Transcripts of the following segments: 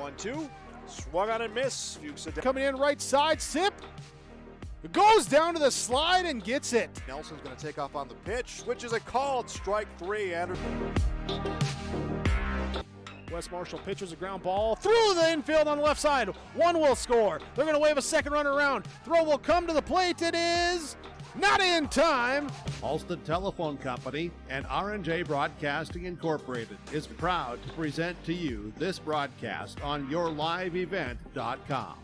1-2. Swung on and miss. Fuchs coming in right side. Sip. Goes down to the slide and gets it. Nelson's going to take off on the pitch, which is a called strike 3. Anderson. Wes Marshall pitches a ground ball through the infield on the left side. One will score. They're going to wave a second runner around. Throw will come to the plate. It is not in time. Halstead Telephone Company and R&J Broadcasting Incorporated is proud to present to you this broadcast on YourLiveEvent.com.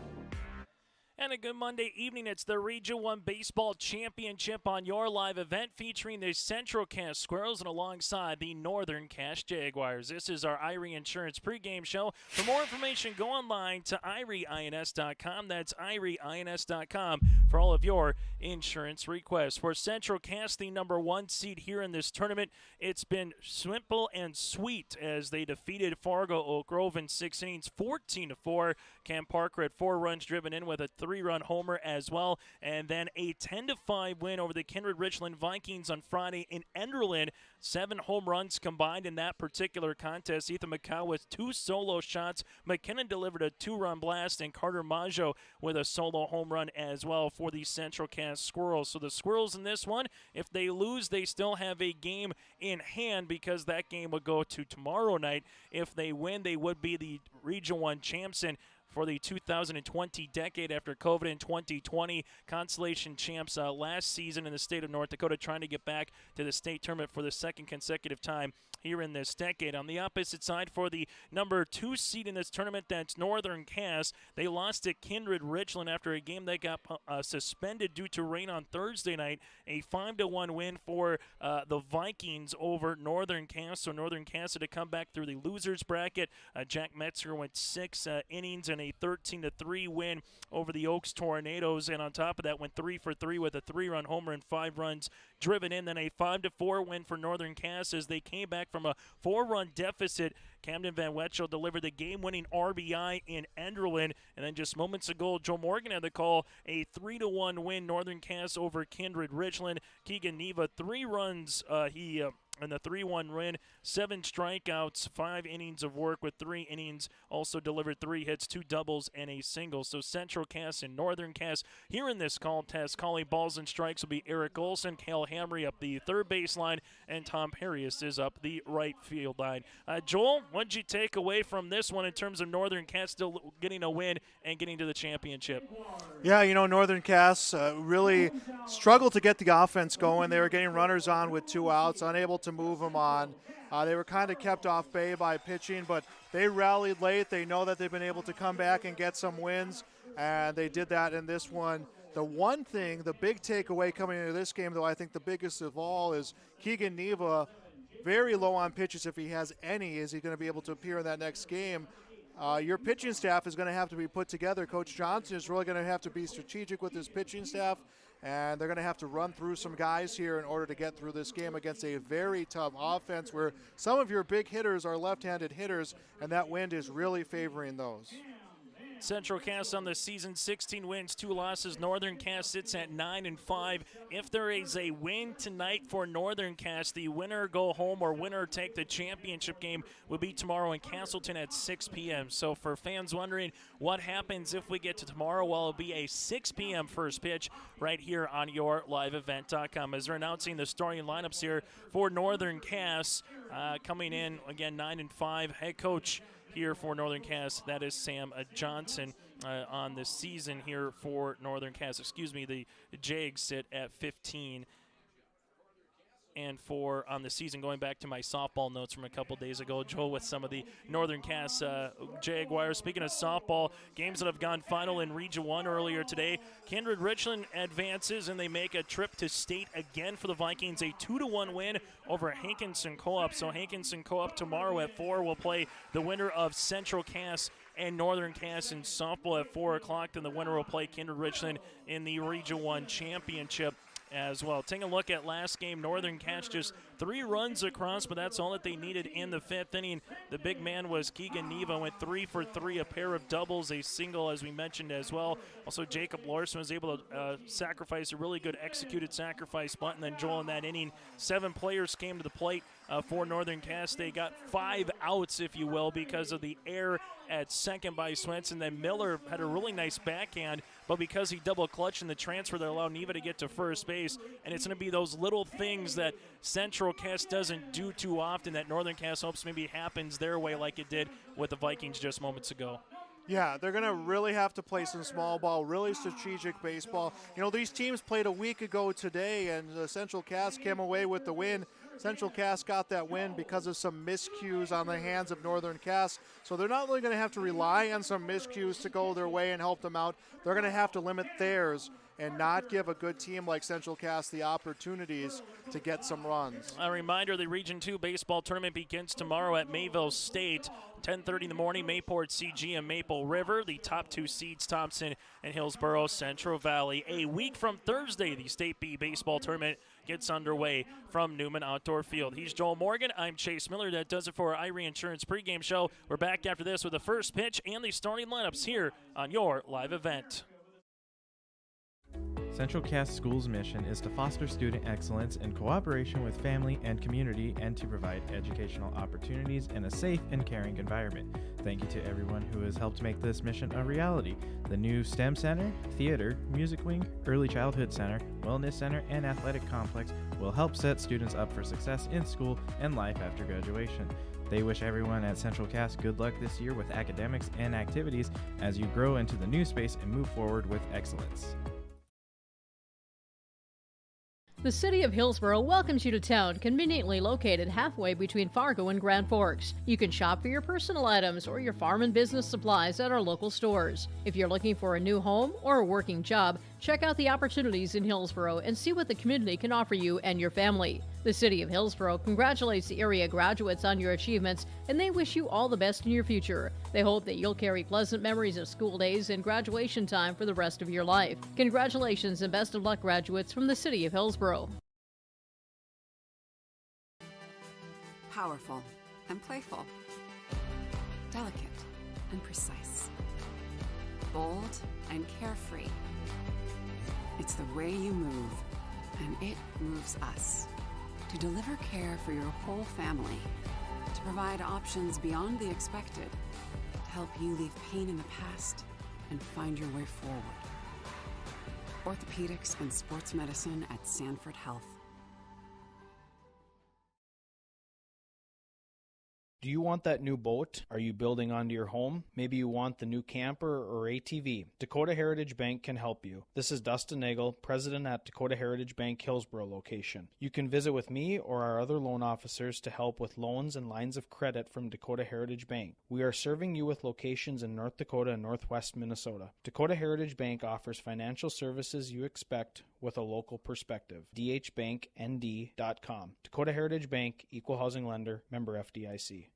And a good Monday evening. It's the Region 1 Baseball Championship on your live event featuring the Central Cass Squirrels and alongside the Northern Cass Jaguars. This is our Irie Insurance pregame show. For more information, go online to IrieINS.com. That's IrieINS.com for all of your insurance requests. For Central Cass, the number 1 seed here in this tournament, it's been simple and sweet as they defeated Fargo Oak Grove in 6 innings, 14-4. Cam Parker had 4 runs driven in with a 3-run homer as well, and then a 10-5 win over the Kindred Richland Vikings on Friday in Enderlin. 7 home runs combined in that particular contest. Ethan McCow with 2 solo shots. McKinnon delivered a 2-run blast, and Carter Maggio with a solo home run as well for the Central Cass Squirrels. So the Squirrels in this one, if they lose, they still have a game in hand because that game would go to tomorrow night. If they win, they would be the Region 1 champs and for the 2020 decade after COVID in 2020. Constellation champs last season in the state of North Dakota, trying to get back to the state tournament for the 2nd consecutive time here in this decade. On the opposite side, for the number 2 seed in this tournament, that's Northern Cass. They lost to Kindred Richland after a game that got suspended due to rain on Thursday night. A 5-1 win for the Vikings over Northern Cass. So Northern Cass had to come back through the losers bracket. Jack Metzger went 6 innings and a 13-3 win over the Oaks Tornadoes, and on top of that went 3 for 3 with a 3-run homer and 5 runs driven in. Then a 5-4 win for Northern Cass as they came back from a 4-run deficit. Camden Van Wetchel delivered the game-winning RBI in Enderlin, and then just moments ago, Joe Morgan had to call a 3-1 win, Northern Cass over Kindred Richland. Keegan Neva, 3 runs, and the 3-1 win, 7 strikeouts, 5 innings of work with 3 innings, also delivered 3 hits, 2 doubles, and a single. So Central Cass and Northern Cass here in this contest. Calling balls and strikes will be Eric Olson, Cale Hamry up the third baseline, and Tom Harrius is up the right field line. Joel, what did you take away from this one in terms of Northern Cass still getting a win and getting to the championship? Yeah, Northern Cass really struggled to get the offense going. They were getting runners on with 2 outs, unable to move them on. They were kind of kept off bay by pitching, but they rallied late. They know that they've been able to come back and get some wins, and they did that in this one. The one thing, the big takeaway coming into this game, though, I think the biggest of all is Keegan Neva, very low on pitches if he has any. Is he going to be able to appear in that next game? Your pitching staff is going to have to be put together. Coach Johnson is really going to have to be strategic with his pitching staff, and they're going to have to run through some guys here in order to get through this game against a very tough offense where some of your big hitters are left-handed hitters, and that wind is really favoring those. Central Cass on the season, 16 wins, 2 losses. Northern Cass sits at 9-5. If there is a win tonight for Northern Cass, the winner go home or winner take the championship game will be tomorrow in Castleton at 6 p.m. So for fans wondering what happens if we get to tomorrow, well, it'll be a 6 p.m. first pitch right here on YourLiveEvent.com. As they're announcing the starting lineups here for Northern Cass, coming in again 9-5. Head coach here for Northern Cass, that is Sam Johnson. On the season here for Northern Cass, the Jags sit at 15 and 4 on the season. Going back to my softball notes from a couple days ago, Joel, with some of the Northern Cass Jaguars. Speaking of softball, games that have gone final in Region 1 earlier today. Kindred Richland advances, and they make a trip to state again for the Vikings. A 2-1 win over Hankinson Co-op. So Hankinson Co-op tomorrow at 4 will play the winner of Central Cass and Northern Cass in softball at 4 o'clock. Then the winner will play Kindred Richland in the Region 1 championship as well. Taking a look at last game, Northern Cass just 3 runs across, but that's all that they needed in the 5th inning. The big man was Keegan Neva, went 3 for 3, a pair of doubles, a single, as we mentioned as well. Also, Jacob Larson was able to sacrifice a really good executed sacrifice bunt, and then Joel in that inning, 7 players came to the plate for Northern Cass. They got 5 outs, if you will, because of the error at second by Swenson. Then Miller had a really nice backhand, but because he double clutched in the transfer, that allowed Neva to get to first base. And it's going to be those little things that Central Cass doesn't do too often that Northern Cass hopes maybe happens their way, like it did with the Vikings just moments ago. Yeah, they're going to really have to play some small ball, really strategic baseball. You know, these teams played a week ago today, and Central Cass came away with the win. Central Cass got that win because of some miscues on the hands of Northern Cass. So they're not only going to have to rely on some miscues to go their way and help them out, they're going to have to limit theirs and not give a good team like Central Cass the opportunities to get some runs. A reminder, the Region 2 baseball tournament begins tomorrow at Mayville State, 10:30 in the morning, Mayport CG and Maple River. The top 2 seeds, Thompson and Hillsborough Central Valley. A week from Thursday, the State B baseball tournament gets underway from Newman Outdoor Field. He's Joel Morgan. I'm Chase Miller. That does it for our Irie Insurance pregame show. We're back after this with the first pitch and the starting lineups here on your live event. Central Cass School's mission is to foster student excellence in cooperation with family and community and to provide educational opportunities in a safe and caring environment. Thank you to everyone who has helped make this mission a reality. The new STEM Center, Theater, Music Wing, Early Childhood Center, Wellness Center, and Athletic Complex will help set students up for success in school and life after graduation. They wish everyone at Central Cass good luck this year with academics and activities as you grow into the new space and move forward with excellence. The City of Hillsborough welcomes you to town, conveniently located halfway between Fargo and Grand Forks. You can shop for your personal items or your farm and business supplies at our local stores. If you're looking for a new home or a working job, check out the opportunities in Hillsborough and see what the community can offer you and your family. The City of Hillsborough congratulates the area graduates on your achievements, and they wish you all the best in your future. They hope that you'll carry pleasant memories of school days and graduation time for the rest of your life. Congratulations and best of luck, graduates from the City of Hillsborough. Powerful and playful. Delicate and precise. Bold and carefree. It's the way you move, and it moves us. To deliver care for your whole family, to provide options beyond the expected, to help you leave pain in the past and find your way forward. Orthopedics and sports medicine at Sanford Health. Do you want that new boat? Are you building onto your home? Maybe you want the new camper or ATV. Dakota Heritage Bank can help you. This is Dustin Nagel, president at Dakota Heritage Bank Hillsborough location. You can visit with me or our other loan officers to help with loans and lines of credit from Dakota Heritage Bank. We are serving you with locations in North Dakota and Northwest Minnesota. Dakota Heritage Bank offers financial services you expect with a local perspective. dhbanknd.com. Dakota Heritage Bank, Equal Housing Lender, member FDIC.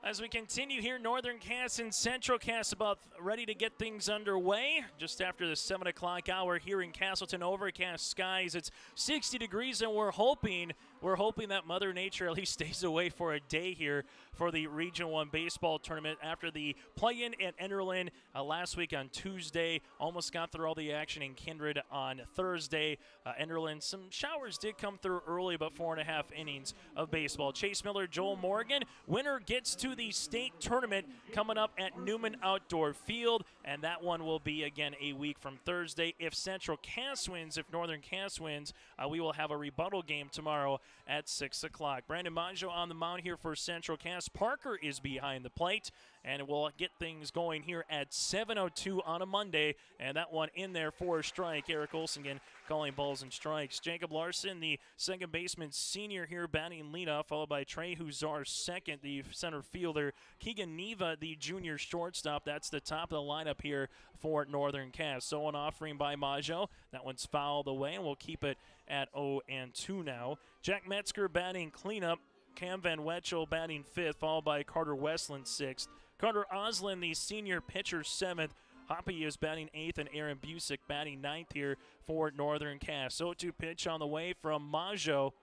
As we continue here, Northern Cass and Central Cass about ready to get things underway. Just after the 7 o'clock hour here in Castleton, overcast skies. It's 60 degrees, and we're hoping that Mother Nature at least stays away for a day here for the Region 1 baseball tournament after the play-in at Enderlin last week on Tuesday. Almost got through all the action in Kindred on Thursday. Enderlin, some showers did come through early, about 4.5 innings of baseball. Chase Miller, Joel Morgan. Winner gets to the state tournament coming up at Newman Outdoor Field, and that one will be, again, a week from Thursday. If Central Cass wins, if Northern Cass wins, we will have a rebuttal game tomorrow at 6 o'clock. Brandon Maggio on the mound here for Central Cass. Parker is behind the plate, and we'll get things going here at 7:02 on a Monday, and that one in there for a strike. Eric Olsen again calling balls and strikes. Jacob Larson, the second baseman senior here, batting leadoff, followed by Trey Huzar second, the center fielder. Keegan Neva, the junior shortstop. That's the top of the lineup here for Northern Cass. So an offering by Maggio. That one's fouled away, and we'll keep it at 0-2 now. Jack Metzger batting cleanup. Cam Van Wetchel batting fifth, followed by Carter Westland sixth. Carter Oslin, the senior pitcher, seventh. Hoppy is batting eighth, and Aaron Busick batting ninth here for Northern Cass. 0-2 pitch on the way from Maggio.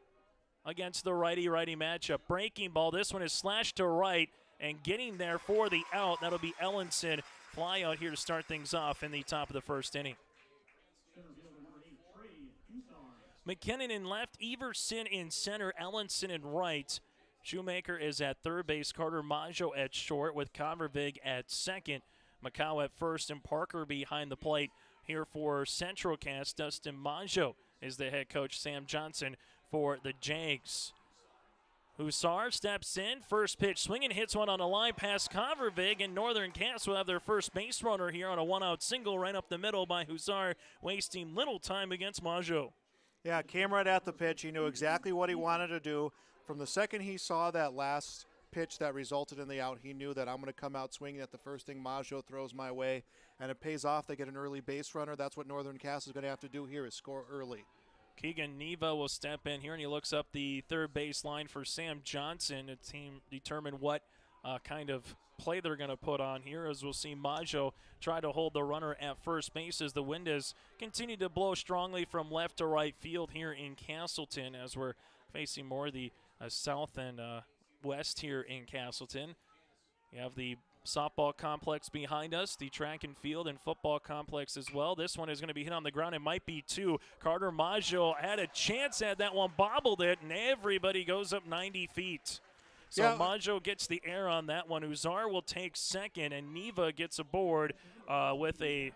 against the righty-righty matchup. Breaking ball. This one is slashed to right and getting there for the out. That'll be Ellenson. Fly out here to start things off in the top of the first inning. McKinnon in left, Everson in center, Ellenson in right. Shoemaker is at third base, Carter Maggio at short with Convervig at second. Macau at first and Parker behind the plate. Here for Central Cast, Dustin Maggio is the head coach. Sam Johnson for the Jags. Hussar steps in, first pitch swinging, hits one on the line past Convervig, and Northern Cast will have their first base runner here on a one-out single right up the middle by Hussar, wasting little time against Maggio. Yeah, came right at the pitch. He knew exactly what he wanted to do. From the second he saw that last pitch that resulted in the out, he knew that I'm going to come out swinging at the first thing Maggio throws my way, and it pays off. They get an early base runner. That's what Northern Cast is going to have to do here, is score early. Keegan Neva will step in here, and he looks up the third base line for Sam Johnson. The team determine what kind of play they're going to put on here, as we'll see Maggio try to hold the runner at first base as the wind has continued to blow strongly from left to right field here in Castleton, as we're facing more the south and west here in Castleton. You have the softball complex behind us, the track and field and football complex as well. This one is going to be hit on the ground. It might be two. Carter Maggio had a chance at that one, bobbled it, and everybody goes up 90 feet. So yeah. Maggio gets the air on that one. Uzar will take second, and Neva gets aboard with a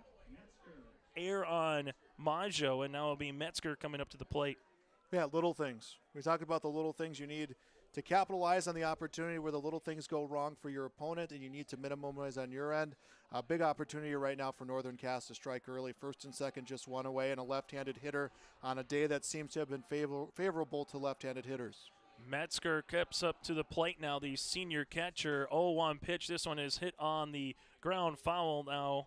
air on Maggio, and now it'll be Metzger coming up to the plate. Yeah, little things. We talked about the little things you need to capitalize on the opportunity where the little things go wrong for your opponent, and you need to minimize on your end. A big opportunity right now for Northern Cast to strike early. First and second just one away, and a left-handed hitter on a day that seems to have been favorable to left-handed hitters. Metzger keeps up to the plate now, the senior catcher. 0-1 pitch. This one is hit on the ground. Foul now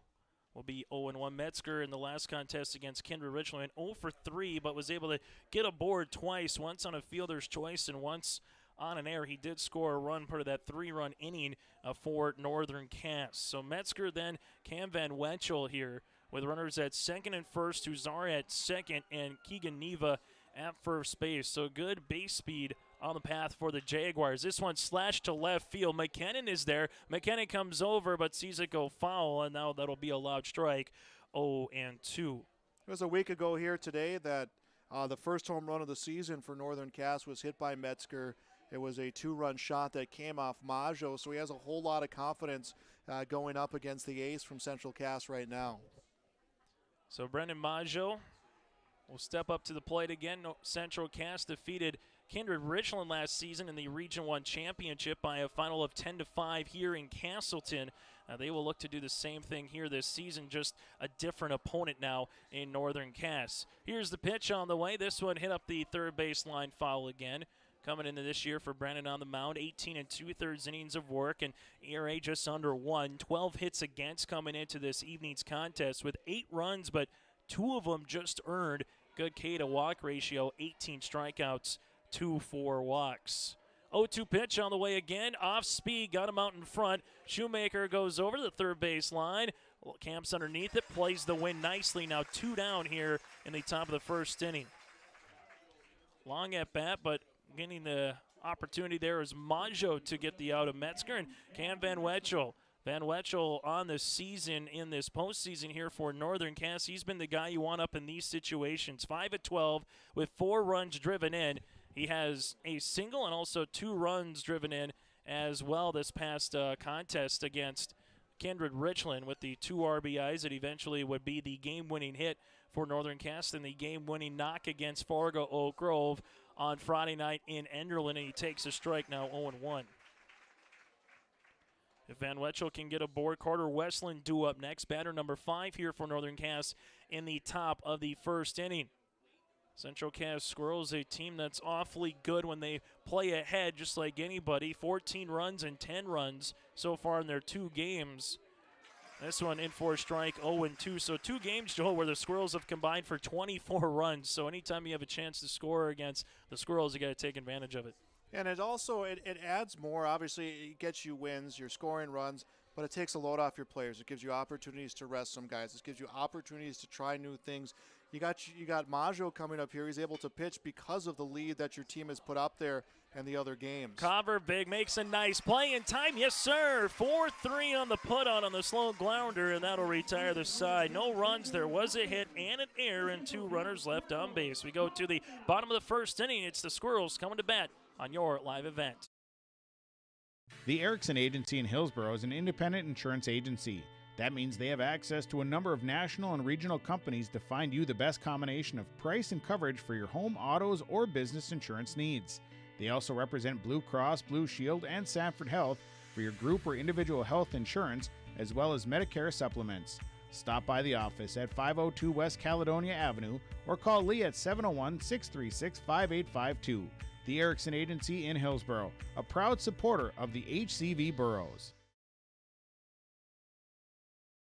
will be 0-1. Metzger in the last contest against Kindred Richland went 0 for 3, but was able to get aboard twice, once on a fielder's choice and once on an air. He did score a run, part of that 3-run inning for Northern Cast. So Metzger, then Cam Van Wenchel here with runners at second and first, Huzar at second, and Keegan Neva at first base. So good base speed on the path for the Jaguars. This one slashed to left field. McKinnon is there. McKinnon comes over but sees it go foul, and now that'll be a loud strike. 0-2. It was a week ago here today that the first home run of the season for Northern Cast was hit by Metzger. It was a 2-run shot that came off Maggio, so he has a whole lot of confidence going up against the ace from Central Cast right now. So Brendan Maggio will step up to the plate again. Central Cast defeated Kindred Richland last season in the Region 1 championship by a final of 10-5 here in Castleton. They will look to do the same thing here this season, just a different opponent now in Northern Cast. Here's the pitch on the way. This one hit up the third baseline foul again. Coming into this year for Brandon on the mound, 18 2/3 innings of work, and ERA just under 1. 12 hits against coming into this evening's contest with 8 runs, but 2 of them just earned. Good K to walk ratio, 18 strikeouts, 2 4 walks. 0-2 pitch on the way again. Off speed, got him out in front. Shoemaker goes over to the third base line. Camps underneath it, plays the win nicely. Now 2 down here in the top of the first inning. Long at bat, but getting the opportunity there is Maggio to get the out of Metzger, and Cam Van Wenchel. Van Wenchel on the season in this postseason here for Northern Cast. He's been the guy you want up in these situations. 5 of 12 with 4 runs driven in. He has a single and also 2 runs driven in as well this past contest against Kindred Richland with the 2 RBIs that eventually would be the game-winning hit for Northern Cast and the game-winning knock against Fargo Oak Grove on Friday night in Enderlin, and he takes a strike now 0-1. If Van Wenchel can get aboard, Carter Westland due up next. Batter number 5 here for Northern Cast in the top of the first inning. Central Cast Squirrels, a team that's awfully good when they play ahead, just like anybody. 14 runs and 10 runs so far in their 2 games. This one in for a strike, 0-2. So 2 games, Joel, where the Squirrels have combined for 24 runs. So anytime you have a chance to score against the Squirrels, you got to take advantage of it. And it also it adds more. Obviously, it gets you wins, you're scoring runs, but it takes a load off your players. It gives you opportunities to rest some guys. It gives you opportunities to try new things. you got Maggio coming up here. He's able to pitch because of the lead that your team has put up there in the other games. Kavervig makes a nice play in time. Yes, sir. 4-3 on the put-out on the slow grounder, and that'll retire the side. No runs. There was a hit and an error, and 2 runners left on base. We go to the bottom of the first inning. It's the Squirrels coming to bat on your live event. The Erickson Agency in Hillsborough is an independent insurance agency. That means they have access to a number of national and regional companies to find you the best combination of price and coverage for your home, autos, or business insurance needs. They also represent Blue Cross, Blue Shield, and Sanford Health for your group or individual health insurance, as well as Medicare supplements. Stop by the office at 502 West Caledonia Avenue or call Lee at 701-636-5852. The Erickson Agency in Hillsborough, a proud supporter of the HCV Boroughs.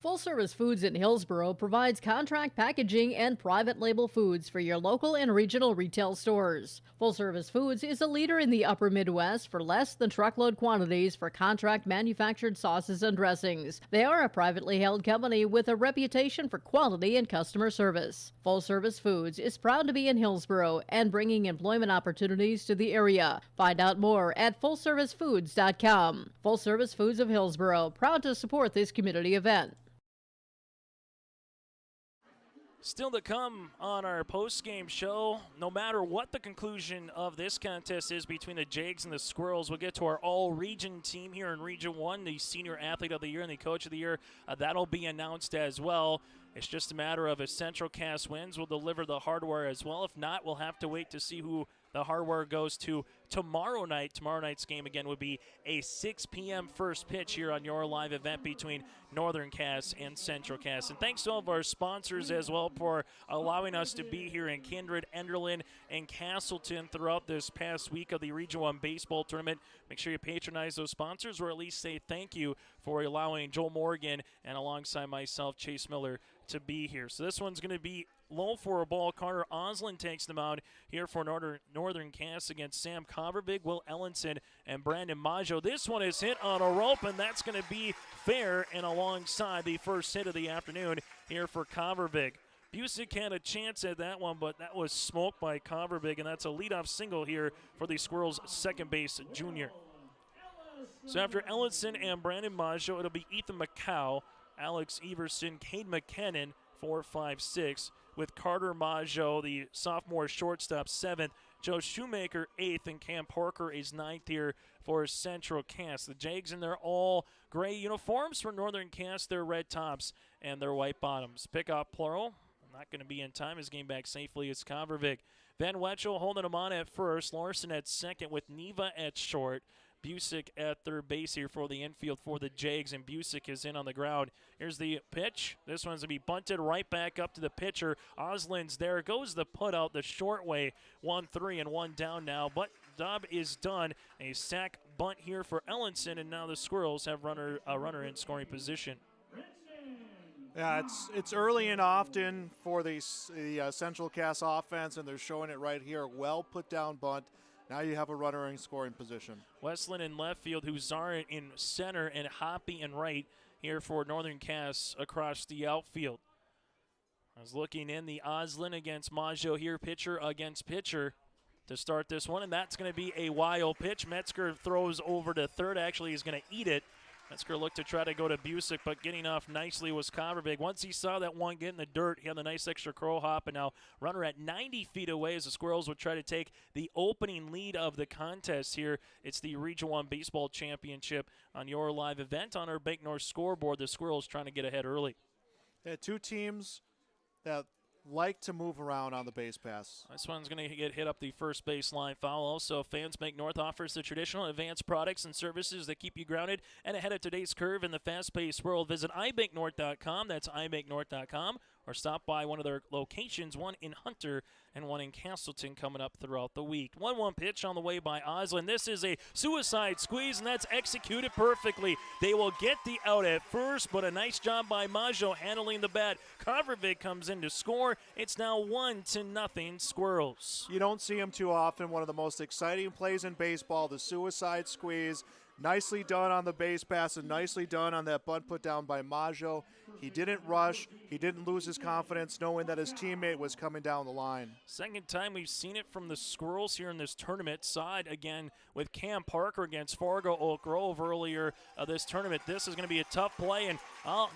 Full Service Foods in Hillsborough provides contract packaging and private label foods for your local and regional retail stores. Full Service Foods is a leader in the upper Midwest for less than truckload quantities for contract manufactured sauces and dressings. They are a privately held company with a reputation for quality and customer service. Full Service Foods is proud to be in Hillsborough and bringing employment opportunities to the area. Find out more at FullServiceFoods.com. Full Service Foods of Hillsborough, proud to support this community event. Still to come on our post-game show, no matter what the conclusion of this contest is between the Jags and the Squirrels, we'll get to our all-region team here in Region 1, the Senior Athlete of the Year and the Coach of the Year. That'll be announced as well. It's just a matter of if Central Cass wins, we'll deliver the hardware as well. If not, we'll have to wait to see who the hardware goes to tomorrow night. Tomorrow night's game, again, would be a 6 p.m. first pitch here on your live event between Northern Cass and Central Cass. And thanks to all of our sponsors as well for allowing us to be here in Kindred, Enderlin, and Castleton throughout this past week of the Region 1 Baseball Tournament. Make sure you patronize those sponsors or at least say thank you for allowing Joel Morgan and alongside myself, Chase Miller, to be here. So this one's going to be low for a ball. Carter Oslin takes them out here for Northern Cass against Sam Kavervig, Will Ellenson, and Brandon Maggio. This one is hit on a rope, and that's going to be fair and alongside the first hit of the afternoon here for Kavervig. Busick had a chance at that one, but that was smoked by Kavervig, and that's a leadoff single here for the Squirrels' second base junior. So after Ellenson and Brandon Maggio, it'll be Ethan McCow, Alex Everson, Cade McKinnon, 4, 5, 6, with Carter Maggio, the sophomore shortstop, 7th, Joe Shoemaker, 8th, and Cam Parker is 9th here for Central Cass. The Jags in their all-gray uniforms. For Northern Cass, their red tops and their white bottoms. Pickoff plural. Not going to be in time. His game back safely is Kavervig. Van Wetchel holding him on at first. Larson at second with Neva at short. Busick at third base here for the infield for the Jags, and Busick is in on the ground. Here's the pitch. This one's going to be bunted right back up to the pitcher. Oslin's there. Goes the put out the short way. 1-3 and 1 down now, but job is done. A sack bunt here for Ellenson, and now the Squirrels have a runner in scoring position. Yeah, it's early and often for the Central Cass offense, and they're showing it right here. Well put down bunt. Now you have a runner in scoring position. Westland in left field, Huzar in center, and Hoppy in right here for Northern Cass across the outfield. I was looking in the Oslin against Maggio here, pitcher against pitcher to start this one, and that's going to be a wild pitch. Metzger throws over to third. Actually, he's going to eat it. Metzger looked to try to go to Busick, but getting off nicely was Kavervig. Once he saw that one get in the dirt, he had a nice extra crow hop, and now runner at 90 feet away as the Squirrels would try to take the opening lead of the contest here. It's the Region 1 Baseball Championship on your live event on our Bank North scoreboard. The Squirrels trying to get ahead early. Yeah, two teams that like to move around on the base pass. This one's going to get hit up the first baseline foul. Also, Fans Bank North offers the traditional advanced products and services that keep you grounded and ahead of today's curve in the fast-paced world. Visit ibanknorth.com. That's ibanknorth.com. Or stop by one of their locations, one in Hunter and one in Castleton coming up throughout the week. 1-1 pitch on the way by Oslin. This is a suicide squeeze, and that's executed perfectly. They will get the out at first, but a nice job by Maggio handling the bat. Kavervig comes in to score. It's now 1-0 Squirrels. You don't see him too often. One of the most exciting plays in baseball, the suicide squeeze. Nicely done on the base pass and nicely done on that bunt put down by Maggio. He didn't rush. he didn't lose his confidence knowing that his teammate was coming down the line. Second time we've seen it from the Squirrels here in this tournament. Side again with Cam Parker against Fargo Oak Grove earlier this tournament. This is going to be a tough play, and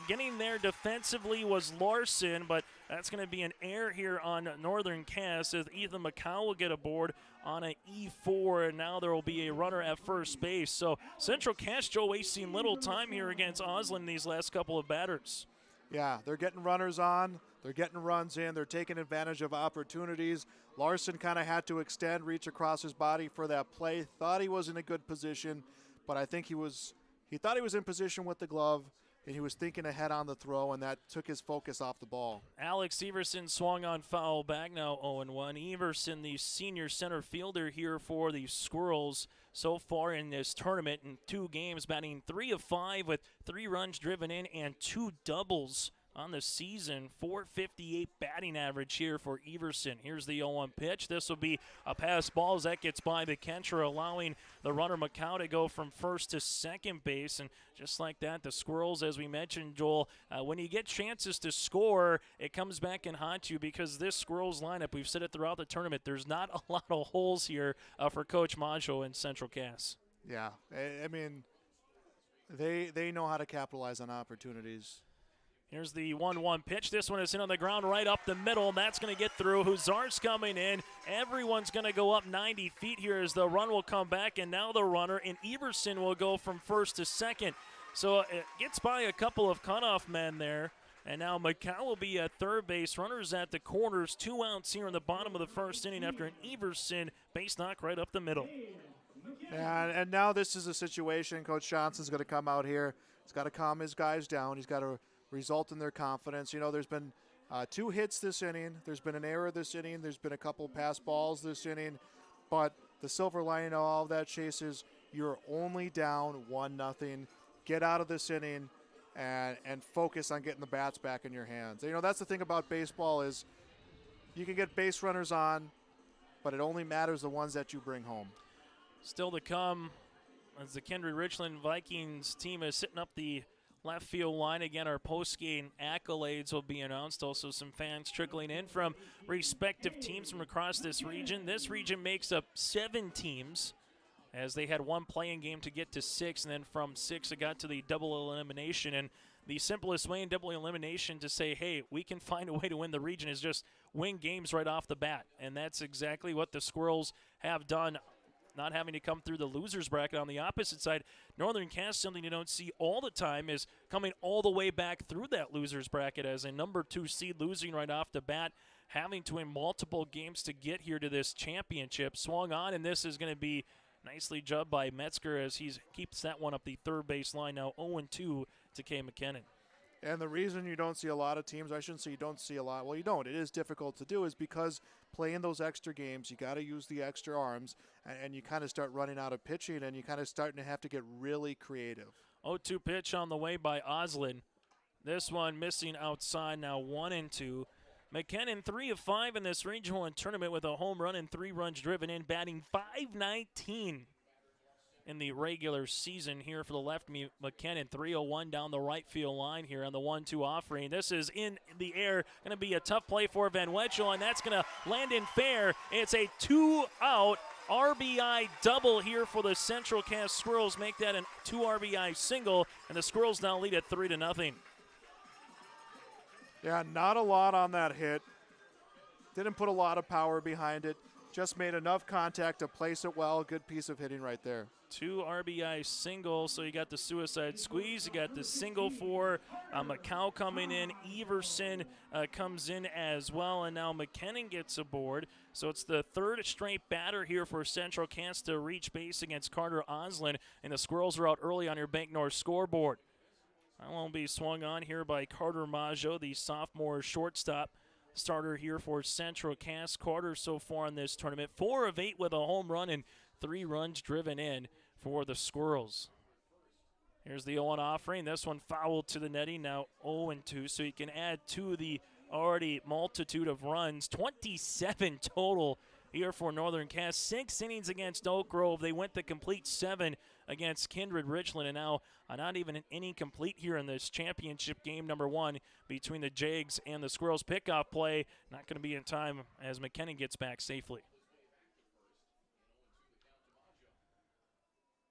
getting there defensively was Larson, but that's going to be an error here on Northern Cass as Ethan McCow will get aboard on an E4, and now there will be a runner at first base. So Central Cass, Joe, wasting little time here against Osland these last couple of batters. Yeah, they're getting runners on. They're getting runs in. They're taking advantage of opportunities. Larson kind of had to extend, reach across his body for that play. Thought he was in a good position, but I think he thought he was in position with the glove, and he was thinking ahead on the throw, and that took his focus off the ball. Alex Everson swung on foul back, now 0-1. Everson, the senior center fielder here for the Squirrels so far in this tournament in 2 games, batting 3 of 5 with 3 runs driven in and 2 doubles on the season. .458 batting average here for Everson. Here's the 0-1 pitch. This will be a pass ball as that gets by McKentra, allowing the runner McCow to go from first to second base. And just like that, the Squirrels, as we mentioned, Joel, when you get chances to score, it comes back and haunts you because this Squirrels lineup, we've said it throughout the tournament, there's not a lot of holes here for Coach Maggio in Central Cass. Yeah, I mean, they know how to capitalize on opportunities. Here's the 1-1 pitch. This one is in on the ground right up the middle, and that's going to get through. Huzar's coming in. Everyone's going to go up 90 feet here as the run will come back, and now the runner in Everson will go from first to second. So it gets by a couple of cutoff men there, and now McCow will be at third base. Runners at the corners, 2 outs here in the bottom of the first inning after an Everson base knock right up the middle. And now this is a situation Coach Johnson's going to come out here. He's got to calm his guys down. He's got to result in their confidence. You know, there's been 2 hits this inning. There's been an error this inning. There's been a couple pass balls this inning. But the silver lining of all of that, Chase, is you're only down 1-0. Get out of this inning and focus on getting the bats back in your hands. You know, that's the thing about baseball is you can get base runners on, but it only matters the ones that you bring home. Still to come as the Kendry Richland Vikings team is sitting up the left field line. Again, our post-game accolades will be announced. Also some fans trickling in from respective teams from across this region. This region makes up 7 teams as they had 1 playing game to get to 6, and then from 6 it got to the double elimination. And the simplest way in double elimination to say, hey, we can find a way to win the region is just win games right off the bat. And that's exactly what the Squirrels have done, not having to come through the losers bracket. On the opposite side, Northern Cass, something you don't see all the time, is coming all the way back through that losers bracket as a number 2 seed, losing right off the bat, having to win multiple games to get here to this championship. Swung on, and this is going to be nicely jubbed by Metzger as he keeps that one up the third base line. Now 0-2 to Kay McKinnon. And the reason you don't see a lot of teams, I shouldn't say you don't see a lot, well, you don't. It is difficult to do, is because playing those extra games, you got to use the extra arms, and you kind of start running out of pitching, and you kind of starting to have to get really creative. 0-2 pitch on the way by Osland. This one missing outside, now 1-2. McKinnon 3 of 5 in this regional tournament with a home run and 3 runs driven in, batting .519 in the regular season here for the left. McKinnon 301 down the right field line here on the 1-2 offering. This is in the air, going to be a tough play for Van Wetchel, and that's going to land in fair. It's a 2-out RBI double here for the Central Cass Squirrels, make that a 2 RBI single, and the Squirrels now lead at 3-0. Yeah, not a lot on that hit. Didn't put a lot of power behind it. Just made enough contact to place it well. Good piece of hitting right there. 2 RBI single, so you got the suicide squeeze. You got the single for McCow coming in. Everson comes in as well, and now McKinnon gets aboard. So it's the 3rd straight batter here for Central Cass to reach base against Carter Osland, and the Squirrels are out early on your Bank North scoreboard. That won't be swung on here by Carter Maggio, the sophomore shortstop starter here for Central Cass. Carter so far in this tournament, 4 of 8 with a home run and 3 runs driven in for the Squirrels. Here's the 0-1 offering. This one fouled to the netting, now 0-2, so you can add to the already multitude of runs. 27 total here for Northern Cass. 6 innings against Oak Grove. They went the complete 7 against Kindred Richland, and now not even an inning complete here in this championship game number 1 between the Jags and the Squirrels. Pickoff play not going to be in time as McKinnon gets back safely.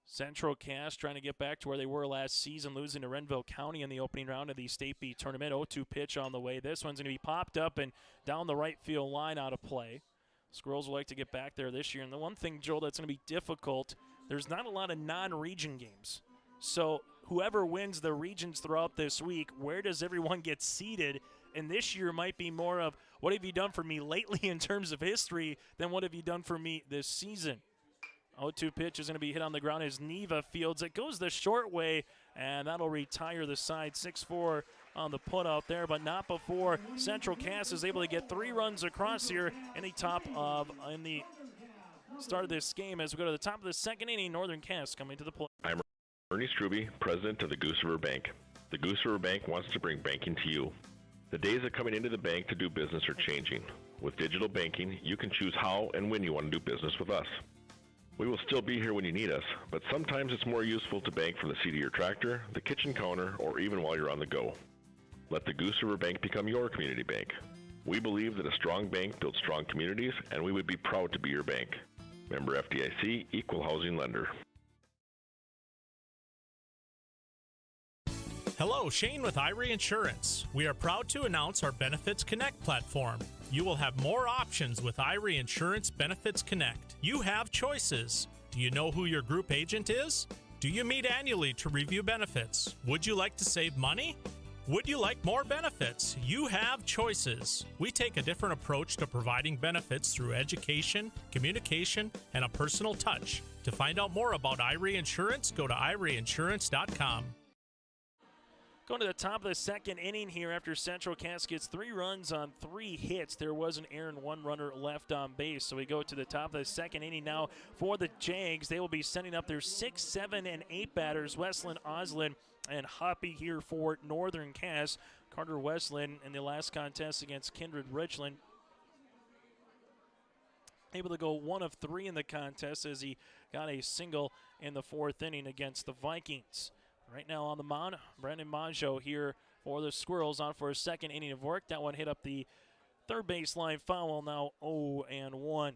Central Cass trying to get back to where they were last season, losing to Renville County in the opening round of the State B tournament. 0-2 pitch on the way. This one's going to be popped up and down the right field line out of play. Squirrels will like to get back there this year. And the one thing, Joel, that's going to be difficult, there's not a lot of non-region games. So whoever wins the regions throughout this week, where does everyone get seated? And this year might be more of, what have you done for me lately in terms of history than what have you done for me this season? 0-2 pitch is going to be hit on the ground as Neva fields it. Goes the short way, and that'll retire the side. 6-4 on the put out there, but not before Central Cass is able to get 3 runs across here in the start of this game as we go to the top of the second inning. Northern Cass coming to the plate. I'm Ernie Struby, president of the Goose River Bank. The Goose River Bank wants to bring banking to you. The days of coming into the bank to do business are changing. With digital banking, you can choose how and when you want to do business with us. We will still be here when you need us, but sometimes it's more useful to bank from the seat of your tractor, the kitchen counter, or even while you're on the go. Let the Goose River Bank become your community bank. We believe that a strong bank builds strong communities, and we would be proud to be your bank. Member FDIC, Equal Housing Lender. Hello, Shane with Irie Insurance. We are proud to announce our Benefits Connect platform. You will have more options with Irie Insurance Benefits Connect. You have choices. Do you know who your group agent is? Do you meet annually to review benefits? Would you like to save money? Would you like more benefits? You have choices. We take a different approach to providing benefits through education, communication, and a personal touch. To find out more about Irie Insurance, go to IrieInsurance.com. Going to the top of the second inning here after Central Cass gets 3 runs on 3 hits. There was an error and 1 runner left on base. So we go to the top of the second inning now for the Jags. They will be sending up their 6, 7, and 8 batters. Westland, Oslin, and Hoppy here for Northern Cass. Carter Westland in the last contest against Kindred Richland, able to go 1 of 3 in the contest as he got a single in the 4th inning against the Vikings. Right now on the mound, Brandon Maggio here for the Squirrels on for a second inning of work. That one hit up the third baseline foul, now 0-1.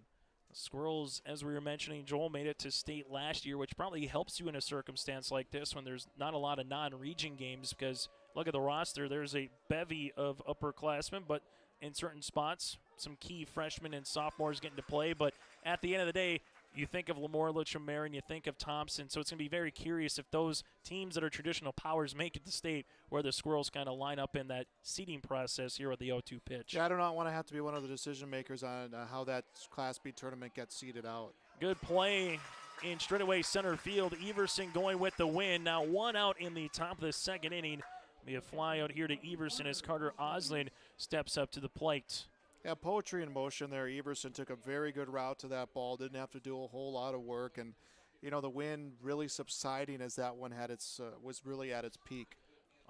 The Squirrels, as we were mentioning, Joel, made it to state last year, which probably helps you in a circumstance like this when there's not a lot of non-region games, because look at the roster. There's a bevy of upperclassmen, but in certain spots, some key freshmen and sophomores getting to play. But at the end of the day, you think of Lamore Litcham and you think of Thompson, so it's going to be very curious if those teams that are traditional powers make it to state, where the Squirrels kind of line up in that seeding process here with the 0-2 pitch. Yeah, I do not want to have to be one of the decision makers on how that Class B tournament gets seeded out. Good play in straightaway center field. Everson going with the win. Now 1 out in the top of the second inning. Be a fly out here to Everson as Carter Oslin steps up to the plate. Yeah, poetry in motion there. Everson took a very good route to that ball. Didn't have to do a whole lot of work, and you know the wind really subsiding as that one had its was really at its peak.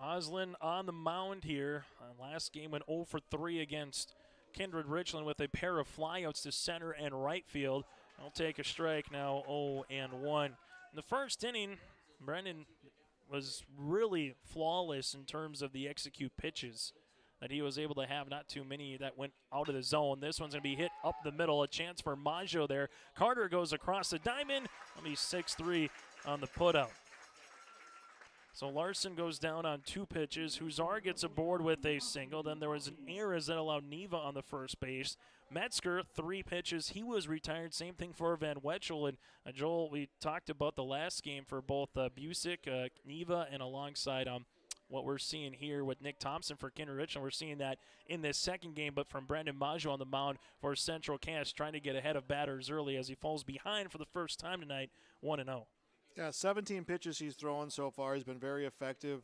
Oslin on the mound here. Last game went 0 for 3 against Kindred Richland with a pair of flyouts to center and right field. He'll take a strike now, 0-1. In the first inning, Brendan was really flawless in terms of the execute pitches that he was able to have. Not too many that went out of the zone. This one's going to be hit up the middle. A chance for Maggio there. Carter goes across the diamond. It'll be 6-3 on the putout. So Larson goes down on 2 pitches. Huzar gets aboard with a single. Then there was an error that allowed Neva on the first base. Metzger, 3 pitches. He was retired. Same thing for Van Wetchel. And Joel, we talked about the last game for both Busick, Neva, and alongside what we're seeing here with Nick Thompson for Kindred Richland. We're seeing that in this second game, but from Brandon Maggio on the mound for Central Cass, trying to get ahead of batters early as he falls behind for the first time tonight, 1-0. Yeah, 17 pitches he's thrown so far. He's been very effective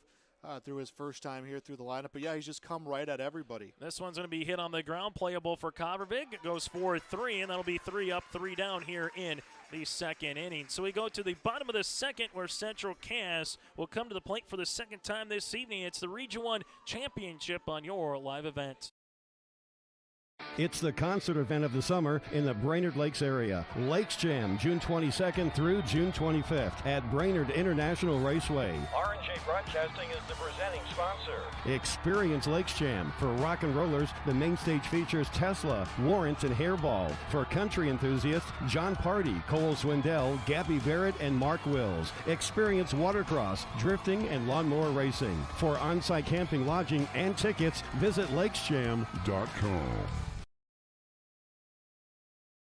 through his first time here through the lineup. But, yeah, he's just come right at everybody. This one's going to be hit on the ground, playable for Covervig. It goes 4-3, and that'll be 3 up, 3 down here in the second inning. So we go to the bottom of the second, where Central Cass will come to the plate for the second time this evening. It's the Region 1 Championship on your live event. It's the concert event of the summer in the Brainerd Lakes area. Lakes Jam, June 22nd through June 25th at Brainerd International Raceway. R&J Broadcasting is the presenting sponsor. Experience Lakes Jam. For rock and rollers, the main stage features Tesla, Warrant, and Hairball. For country enthusiasts, John Party, Cole Swindell, Gabby Barrett, and Mark Wills. Experience watercross, drifting, and lawnmower racing. For on-site camping, lodging, and tickets, visit lakesjam.com.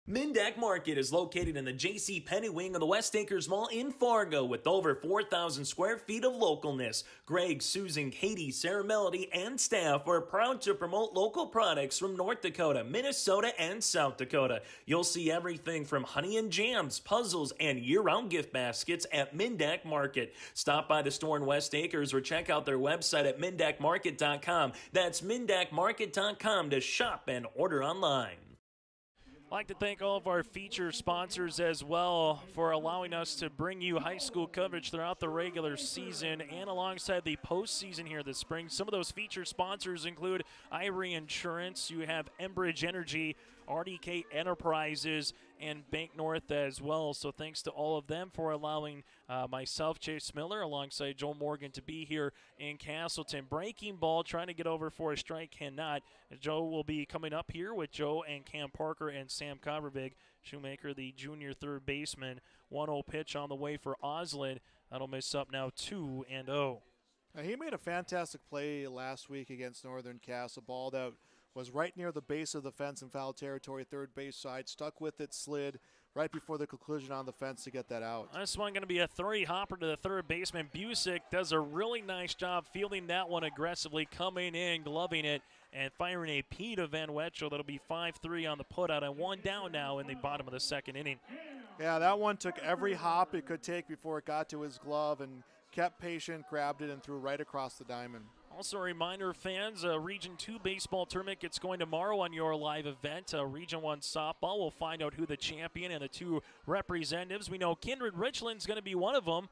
Mindak Market is located in the J.C. Penney wing of the West Acres Mall in Fargo with over 4,000 square feet of localness. Greg, Susan, Katie, Sarah Melody, and staff are proud to promote local products from North Dakota, Minnesota, and South Dakota. You'll see everything from honey and jams, puzzles, and year-round gift baskets at Mindak Market. Stop by the store in West Acres or check out their website at mindakmarket.com. That's mindakmarket.com to shop and order online. I'd like to thank all of our feature sponsors as well for allowing us to bring you high school coverage throughout the regular season and alongside the postseason here this spring. Some of those feature sponsors include Irie Insurance, you have Enbridge Energy, RDK Enterprises, and Bank North as well. So thanks to all of them for allowing myself, Chase Miller, alongside Joel Morgan to be here in Castleton. Breaking ball, trying to get over for a strike, cannot. Joe will be coming up here with Joe and Cam Parker and Sam Covervig. Shoemaker, the junior third baseman. 1-0 pitch on the way for Oslin. That'll miss up now 2-0. He made a fantastic play last week against Northern Cass, a ball that was right near the base of the fence in foul territory, third base side, stuck with it, slid right before the conclusion on the fence to get that out. This one going to be a three-hopper to the third baseman. Busick does a really nice job fielding that one aggressively, coming in, gloving it, and firing a P to Van Wetchel. That'll be 5-3 on the putout, and one down now in the bottom of the second inning. Yeah, that one took every hop it could take before it got to his glove and kept patient, grabbed it, and threw right across the diamond. Also a reminder, fans, Region 2 baseball tournament gets going tomorrow on your live event. Region 1 softball, we'll find out who the champion and the two representatives. We know Kindred Richland's going to be one of them.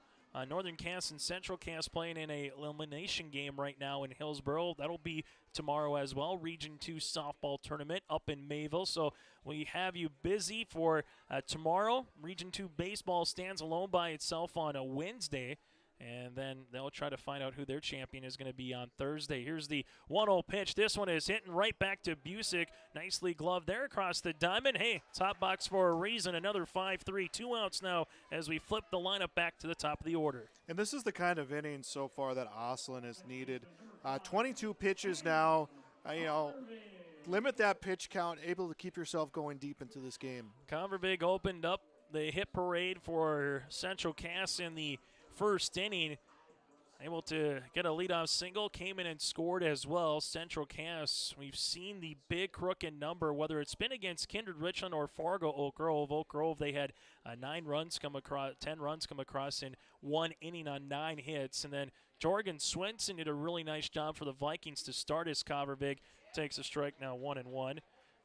Northern Cass and Central Cass playing in a elimination game right now in Hillsboro. That'll be tomorrow as well. Region 2 softball tournament up in Mayville. So we have you busy for tomorrow. Region 2 baseball stands alone by itself on a Wednesday. And then they'll try to find out who their champion is going to be on Thursday. Here's the 1-0 pitch. This one is hitting right back to Busick. Nicely gloved there across the diamond. Hey, top box for a reason. Another 5-3. 2 outs now as we flip the lineup back to the top of the order. And this is the kind of inning so far that Oslin has needed. 22 pitches now. Limit that pitch count, able to keep yourself going deep into this game. Converbig opened up the hit parade for Central Cass in the first inning, able to get a leadoff single, came in and scored as well. Central Cass, we've seen the big crooked number, whether it's been against Kindred Richland or Fargo Oak Grove. Oak Grove, they had 10 runs come across in one inning on 9 hits. And then Jorgen Swenson did a really nice job for the Vikings to start his Converbig. Takes a strike now 1-1.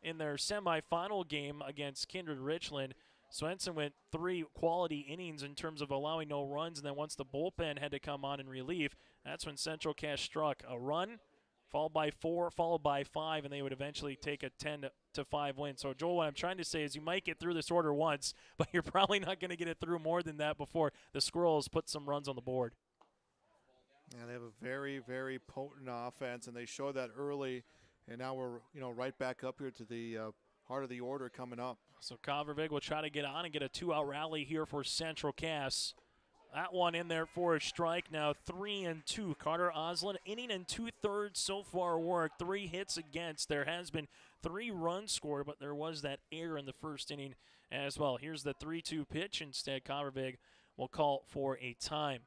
In their semifinal game against Kindred Richland, Swenson went 3 quality innings in terms of allowing no runs, and then once the bullpen had to come on in relief, that's when Central Cass struck a run, followed by 4, followed by 5, and they would eventually take a 10-5 win. So, Joel, what I'm trying to say is you might get through this order once, but you're probably not going to get it through more than that before the Squirrels put some runs on the board. Yeah, they have a very, very potent offense, and they showed that early, and now we're right back up here to the heart of the order coming up. So Converbig will try to get on and get a 2-out rally here for Central Cass. That one in there for a strike now, 3-2. Carter Oslin, inning and 2/3 so far work, 3 hits against. There has been 3 runs scored, but there was that error in the first inning as well. Here's the 3-2 pitch. Instead, Converbig will call for a time.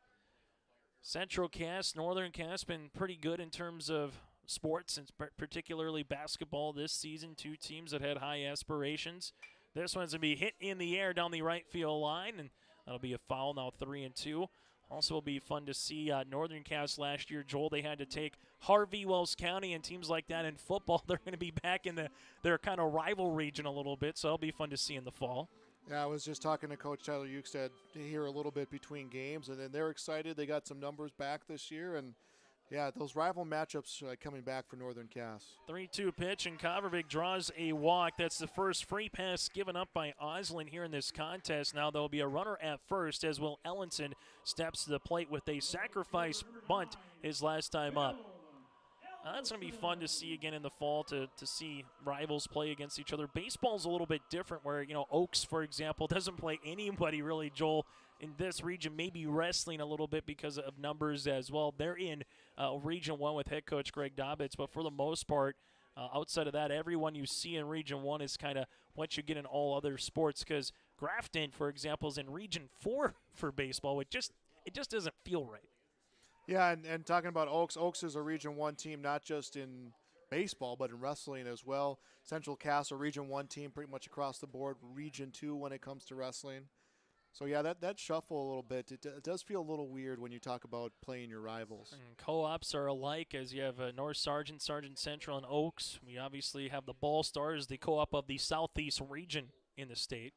Central Cass, Northern Cass been pretty good in terms of sports, and particularly basketball this season. 2 teams that had high aspirations. This one's going to be hit in the air down the right field line, and that'll be a foul now, 3-2. Also will be fun to see Northern Cass last year, Joel, they had to take Harvey, Wells County, and teams like that in football. They're going to be back in their kind of rival region a little bit, so it'll be fun to see in the fall. Yeah, I was just talking to Coach Tyler Ukestad to hear a little bit between games, and then they're excited. They got some numbers back this year, and Yeah, those rival matchups coming back for Northern Cass. 3-2 pitch, and Kovervik draws a walk. That's the first free pass given up by Oslin here in this contest. Now there'll be a runner at first as Will Ellenson steps to the plate with a sacrifice bunt his last time up. That's going to be fun to see again in the fall, to see rivals play against each other. Baseball's a little bit different where, Oaks, for example, doesn't play anybody really, Joel, in this region, maybe wrestling a little bit because of numbers as well. They're in Region 1 with head coach Greg Dobbitz, but for the most part, outside of that, everyone you see in Region 1 is kind of what you get in all other sports, because Grafton, for example, is in Region 4 for baseball, it just doesn't feel right. Yeah, and talking about Oaks is a Region 1 team, not just in baseball, but in wrestling as well. Central Cass, a Region 1 team pretty much across the board, Region 2 when it comes to wrestling. So, yeah, that shuffle a little bit. It does feel a little weird when you talk about playing your rivals. And co-ops are alike, as you have North Sargent, Sargent Central, and Oaks. We obviously have the Ball Stars, the co-op of the Southeast region in the state.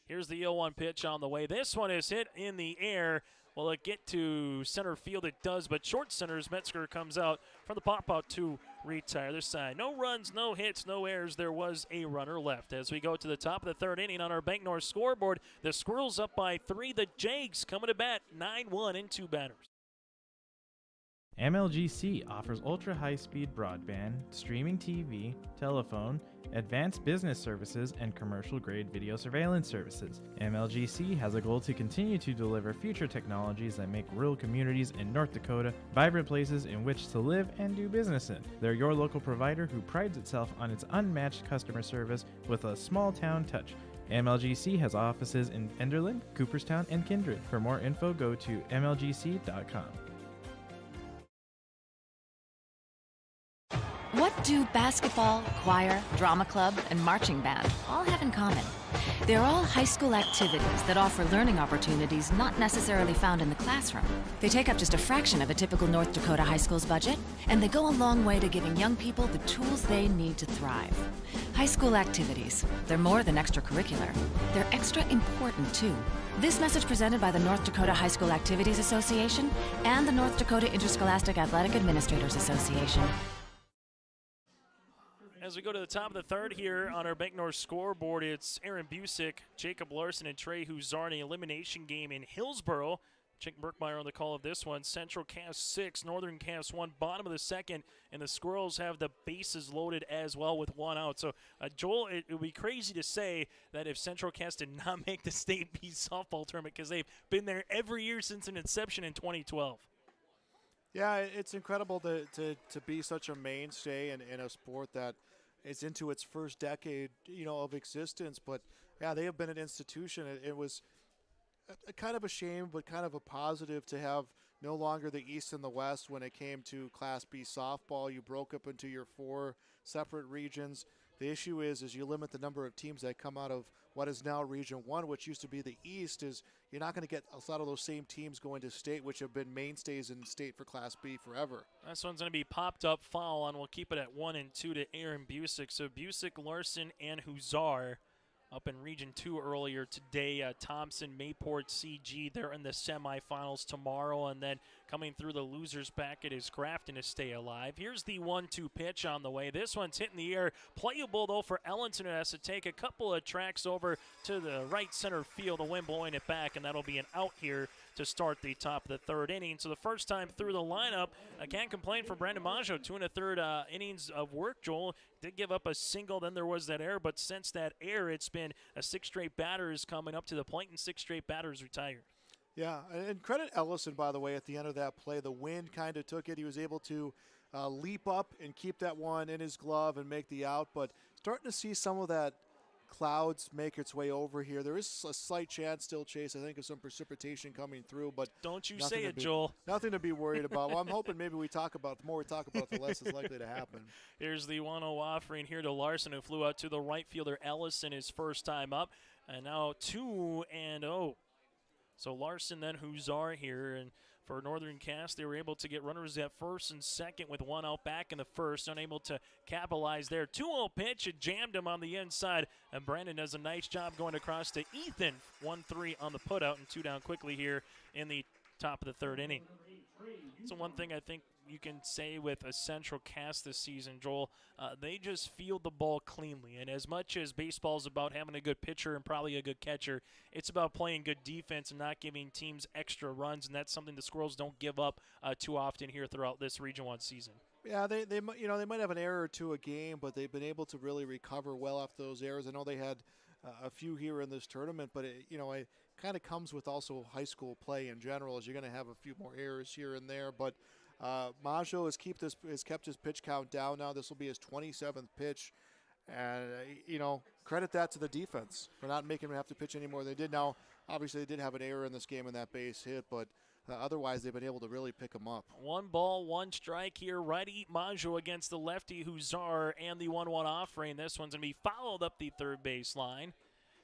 Here's the 0-1 pitch on the way. This one is hit in the air. Will it get to center field? It does, but short centers, Metzger comes out from the pop-out to retire. This side, no runs, no hits, no errors. There was a runner left. As we go to the top of the third inning on our Bank North scoreboard, the Squirrels up by 3. The Jags coming to bat 9-1 in 2 batters. MLGC offers ultra-high-speed broadband, streaming TV, telephone, advanced business services, and commercial-grade video surveillance services. MLGC has a goal to continue to deliver future technologies that make rural communities in North Dakota vibrant places in which to live and do business in. They're your local provider who prides itself on its unmatched customer service with a small-town touch. MLGC has offices in Enderlin, Cooperstown, and Kindred. For more info, go to mlgc.com. What do basketball, choir, drama club, and marching band all have in common? They're all high school activities that offer learning opportunities not necessarily found in the classroom. They take up just a fraction of a typical North Dakota high school's budget, and they go a long way to giving young people the tools they need to thrive. High school activities, they're more than extracurricular. They're extra important, too. This message presented by the North Dakota High School Activities Association and the North Dakota Interscholastic Athletic Administrators Association. As we go to the top of the third here on our Bank North scoreboard, it's Aaron Busick, Jacob Larson, and Trey Huzar in an elimination game in Hillsboro. Chick Burkmeyer on the call of this one. Central Cass 6, Northern Cass 1, bottom of the second, and the Squirrels have the bases loaded as well with 1 out. So, Joel, it would be crazy to say that if Central Cass did not make the State B softball tournament, because they've been there every year since an inception in 2012. Yeah, it's incredible to be such a mainstay in a sport that is into its first decade, of existence. But yeah, they have been an institution. It was a kind of a shame, but kind of a positive to have no longer the East and the West when it came to Class B softball. You broke up into your 4 separate regions. The issue is you limit the number of teams that come out of what is now Region 1, which used to be the East. Is you're not going to get a lot of those same teams going to state, which have been mainstays in state for Class B forever. This one's going to be popped up foul, and we'll keep it at 1 and 2 to Aaron Busick. So Busick, Larson, and Huzar up in Region 2 earlier today. Thompson, Mayport, CG, they're in the semifinals tomorrow. And then coming through the losers bracket is Grafton to stay alive. Here's the 1-2 pitch on the way. This one's hitting the air. Playable, though, for Ellenson, who has to take a couple of tracks over to the right center field. The wind blowing it back, and that'll be an out here to start the top of the third inning. So the first time through the lineup, I can't complain for Brandon Maggio. 2 1/3 innings of work, Joel. Did give up a single, then there was that error, but since that error, it's been 6 straight batters coming up to the plate and 6 straight batters retired. Yeah, and credit Ellison, by the way, at the end of that play. The wind kind of took it. He was able to leap up and keep that one in his glove and make the out, but starting to see some of that clouds make its way over here. There is a slight chance still, Chase, I think, of some precipitation coming through, but don't you say it, Joel. Nothing to be worried about. Well, I'm hoping maybe the more we talk about, the less is likely to happen. Here's the 1-0 offering here to Larson, who flew out to the right fielder Ellison his first time up, and now 2-0. So Larson, then Huzar here, and for Northern Cass, they were able to get runners at first and second with 1 out back in the first, unable to capitalize there. 2-0 pitch, it jammed him on the inside, and Brandon does a nice job going across to Ethan. 1-3 on the putout, and 2 down quickly here in the top of the third inning. So one thing I think you can say with a Central Cast this season, Joel, they just field the ball cleanly. And as much as baseball is about having a good pitcher and probably a good catcher, it's about playing good defense and not giving teams extra runs. And that's something the Squirrels don't give up too often here throughout this Region 1 season. Yeah, they might have an error or two a game, but they've been able to really recover well after those errors. I know they had a few here in this tournament, but it kind of comes with also high school play in general, as you're going to have a few more errors here and there. But Maggio has kept his pitch count down now. This will be his 27th pitch. And, credit that to the defense for not making him have to pitch anymore than they did. Now, obviously, they did have an error in this game in that base hit, but otherwise they've been able to really pick him up. 1 ball, 1 strike here. Righty Maggio against the lefty Huzar and the 1-1 offering. This one's going to be fouled up the third baseline.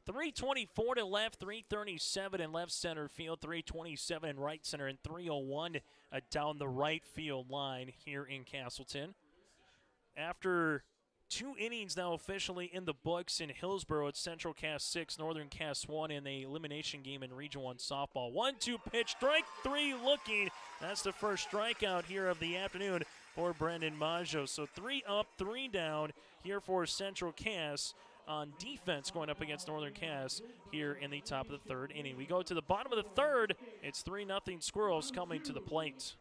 324 to left, 337 in left center field, 327 in right center, and 301 down the right field line here in Castleton. After 2 innings now officially in the books in Hillsboro, it's Central Cast 6, Northern Cast 1 in the elimination game in Region 1 softball. 1-2 pitch, strike 3 looking. That's the first strikeout here of the afternoon for Brendan Maggio. So 3 up, 3 down here for Central Cast on defense going up against Northern Cast here in the top of the third inning. We go to the bottom of the third. It's 3-0 Squirrels coming to the plate.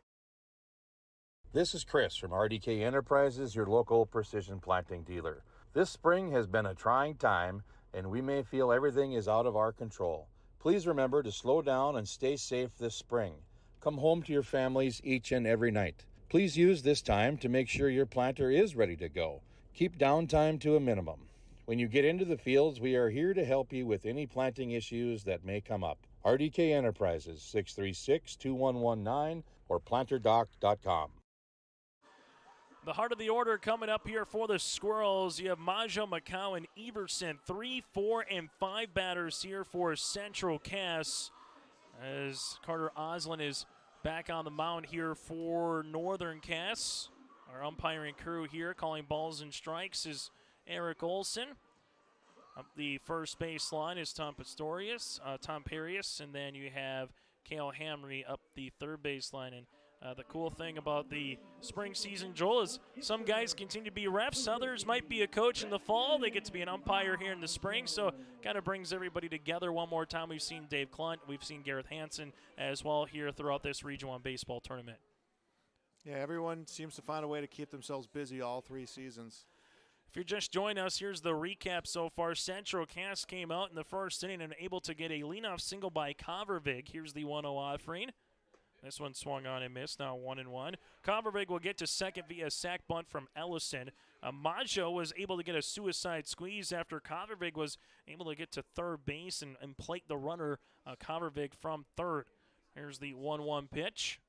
This is Chris from RDK Enterprises, your local precision planting dealer. This spring has been a trying time, and we may feel everything is out of our control. Please remember to slow down and stay safe this spring. Come home to your families each and every night. Please use this time to make sure your planter is ready to go. Keep downtime to a minimum. When you get into the fields, we are here to help you with any planting issues that may come up. RDK Enterprises, 636-2119 or planterdoc.com. The heart of the order coming up here for the Squirrels. You have Maggio, Macau, and Everson. 3, 4, and 5 batters here for Central Cast, as Carter Oslin is back on the mound here for Northern Cast. Our umpiring crew here calling balls and strikes is Eric Olson. Up the first base line is Tom Parius, and then you have Cale Hamry up the third base line. And the cool thing about the spring season, Joel, is some guys continue to be refs. Others might be a coach in the fall. They get to be an umpire here in the spring. So kind of brings everybody together one more time. We've seen Dave Klunt. We've seen Gareth Hansen as well here throughout this Region 1 baseball tournament. Yeah, everyone seems to find a way to keep themselves busy all 3 seasons. If you're just joining us, here's the recap so far. Central Cast came out in the first inning and able to get a leadoff single by Covervig. Here's the 1-0 offering. This one swung on and missed, now 1-1. Covervig will get to second via sac bunt from Ellison. Maggio was able to get a suicide squeeze after Covervig was able to get to third base and plate the runner, Covervig, from third. Here's the 1-1 pitch.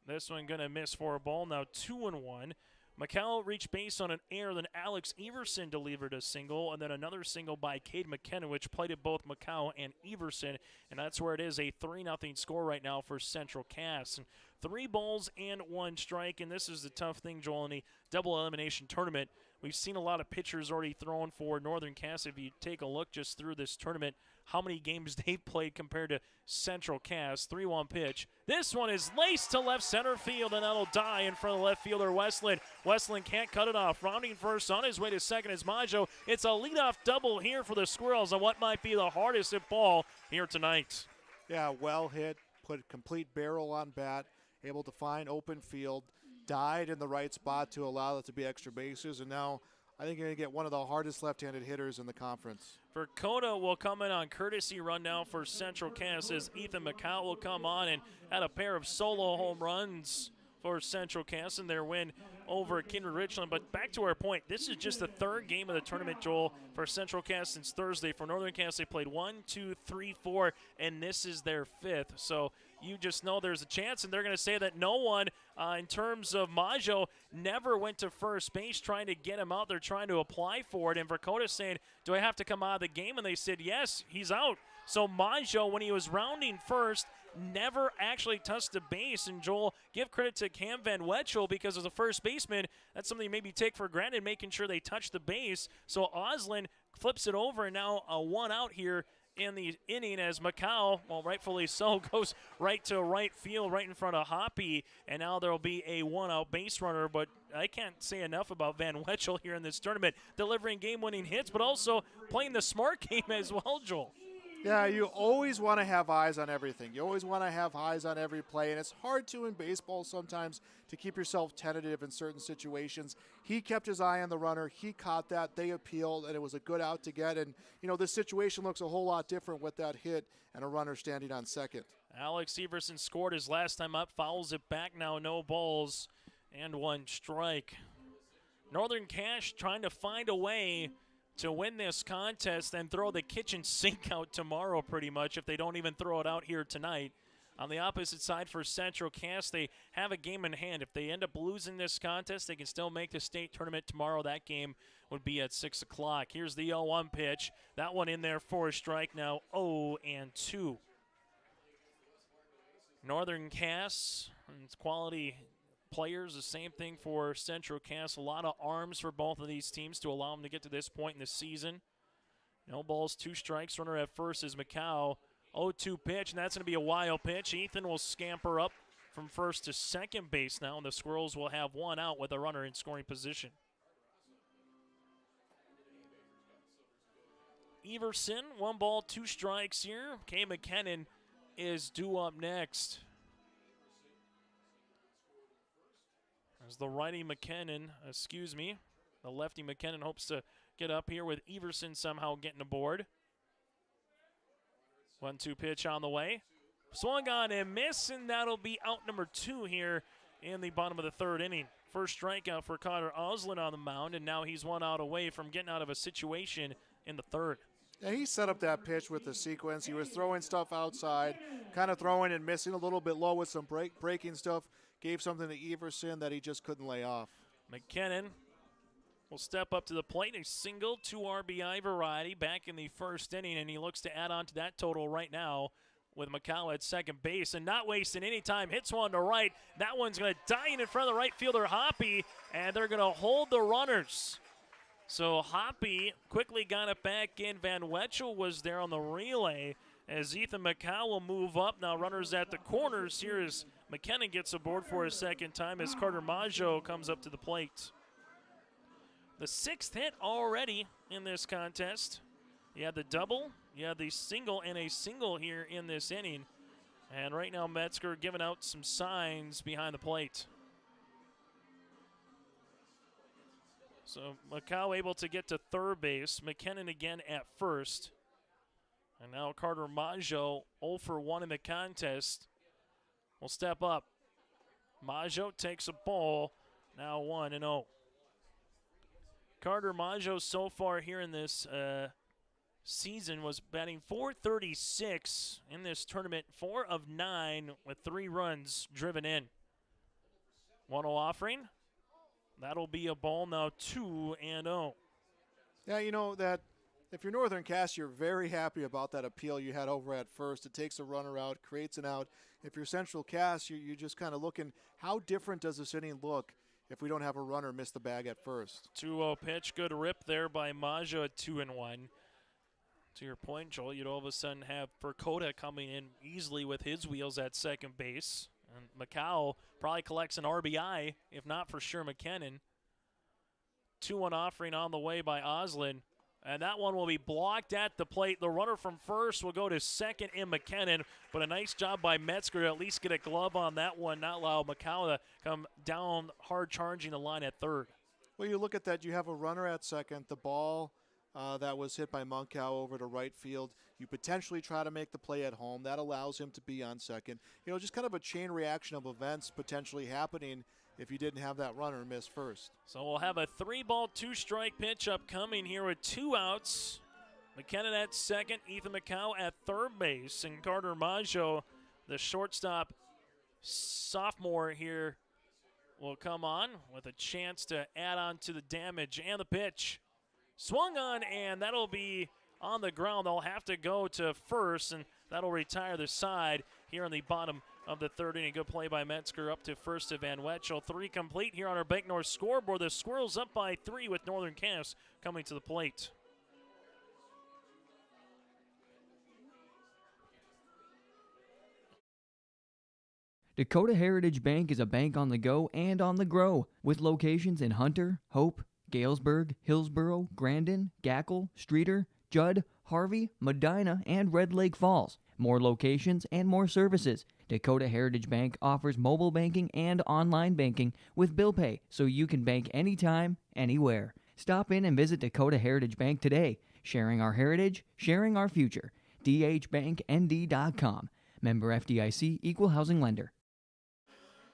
This one going to miss for a ball, now 2-1. Macau reached base on an error, then Alex Everson delivered a single, and then another single by Cade McKenna, which plated both Macau and Everson, and that's where it is, a 3-0 score right now for Central Cast. And 3 balls and 1 strike, and this is the tough thing, Joel, in a double elimination tournament. We've seen a lot of pitchers already thrown for Northern Cast. If you take a look just through this tournament, how many games they've played compared to Central Cast. 3-1 pitch. This one is laced to left center field, and that'll die in front of left fielder Westland. Westland can't cut it off. Rounding first on his way to second is Maggio. It's a leadoff double here for the Squirrels on what might be the hardest hit ball here tonight. Yeah, well hit, put a complete barrel on bat, able to find open field, died in the right spot to allow it to be extra bases, and now I think you're going to get one of the hardest left-handed hitters in the conference. Vercoda will come in on courtesy run now for Central Cast as Ethan Macau will come on and had a pair of solo home runs for Central Cast in their win over Kindred Richland. But back to our point, this is just the 3rd game of the tournament, Joel, for Central Cast since Thursday. For Northern Cast, they played 1, 2, 3, 4, and this is their 5th. So you just know there's a chance, and they're going to say that no one, in terms of Maggio, never went to first base trying to get him out. They're trying to apply for it, and Vercoda's saying, do I have to come out of the game? And they said, yes, he's out. So Maggio, when he was rounding first, never actually touched the base. And Joel, give credit to Cam Van Wetchel, because as a first baseman, that's something you maybe take for granted, making sure they touch the base. So Oslin flips it over, and now a 1 out here in the inning as Macau, well, rightfully so, goes right to right field, right in front of Hoppy, and now there will be a one-out base runner. But I can't say enough about Van Wetchel here in this tournament, delivering game-winning hits, but also playing the smart game as well, Joel. Yeah, you always want to have eyes on everything. You always want to have eyes on every play, and it's hard to in baseball sometimes to keep yourself tentative in certain situations. He kept his eye on the runner. He caught that. They appealed, and it was a good out to get. And, you know, this situation looks a whole lot different with that hit and a runner standing on second. Alex Everson scored his last time up, fouls it back now, no balls, and 1 strike. Northern Cache trying to find a way to win this contest and throw the kitchen sink out tomorrow pretty much if they don't even throw it out here tonight. On the opposite side for Central Cass, they have a game in hand. If they end up losing this contest, they can still make the state tournament tomorrow. That game would be at 6 o'clock. Here's the 0-1 pitch. That one in there for a strike now, 0-2. Northern Cass, quality players, the same thing for Central Cass. A lot of arms for both of these teams to allow them to get to this point in the season. No balls, 2 strikes. Runner at first is Macau. 0-2 pitch, and that's going to be a wild pitch. Ethan will scamper up from first to second base now, and the Squirrels will have 1 out with a runner in scoring position. Everson, 1 ball, 2 strikes here. Kay McKinnon is due up next. As the righty McKinnon, the lefty McKinnon hopes to get up here with Everson somehow getting aboard. 1-2 pitch on the way. Swung on and miss, and that'll be out number 2 here in the bottom of the 3rd inning. First strikeout for Carter Oslin on the mound, and now he's 1 out away from getting out of a situation in the 3rd. Yeah, he set up that pitch with the sequence. He was throwing stuff outside, kind of throwing and missing a little bit low with some breaking stuff. Gave something to Everson that he just couldn't lay off. McKinnon will step up to the plate. A single, 2 RBI variety back in the 1st inning, and he looks to add on to that total right now with Macau at second base and not wasting any time. Hits one to right. That one's going to die in front of the right fielder, Hoppy, and they're going to hold the runners. So Hoppy quickly got it back in. Van Wetchel was there on the relay as Ethan Macau will move up. Now runners at the corners. Here is McKinnon gets aboard for a second time as Carter Maggio comes up to the plate. The 6th hit already in this contest. You had the double, you had the single, and a single here in this inning. And right now Metzger giving out some signs behind the plate. So Macau able to get to 3rd base. McKinnon again at first. And now Carter Maggio 0 for 1 in the contest will step up. Maggio takes a ball. Now 1-0. Carter Maggio so far here in this season was batting .436 in this tournament. 4 of 9 with 3 runs driven in. 1-0 offering. That'll be a ball now 2-0. Yeah, you know that if you're Northern Cass, you're very happy about that appeal you had over at first. It takes a runner out, creates an out. If you're Central Cass, you're just kind of looking, how different does this inning look if we don't have a runner miss the bag at first? 2-0 pitch, good rip there by Maggio at 2-1. To your point, Joel, you'd all of a sudden have Percoda coming in easily with his wheels at second base. And Macau probably collects an RBI, if not for sure McKinnon. 2-1 offering on the way by Oslin. And that one will be blocked at the plate. The runner from first will go to second in McKinnon. But a nice job by Metzger to at least get a glove on that one, not allow Macau to come down hard charging the line at 3rd. Well, you look at that. You have a runner at second. The ball that was hit by Monkow over to right field. You potentially try to make the play at home. That allows him to be on second. You know, just kind of a chain reaction of events potentially happening if you didn't have that runner miss first. So we'll have a 3-ball, 2-strike pitch upcoming here with 2 outs. McKinnon at second, Ethan Macau at 3rd base, and Carter Maggio, the shortstop sophomore here, will come on with a chance to add on to the damage. And the pitch swung on, and that'll be on the ground. They'll have to go to first, and that'll retire the side here on the bottom of the 3rd inning. Good play by Metzger up to first to Van Wetchel. 3 complete here on our Bank North scoreboard. The Squirrels up by 3 with Northern Cass coming to the plate. Dakota Heritage Bank is a bank on the go and on the grow, with locations in Hunter, Hope, Galesburg, Hillsboro, Grandin, Gackle, Streeter, Judd, Harvey, Medina, and Red Lake Falls. More locations and more services. Dakota Heritage Bank offers mobile banking and online banking with bill pay, so you can bank anytime, anywhere. Stop in and visit Dakota Heritage Bank today. Sharing our heritage, sharing our future. dhbanknd.com. Member FDIC, Equal Housing Lender.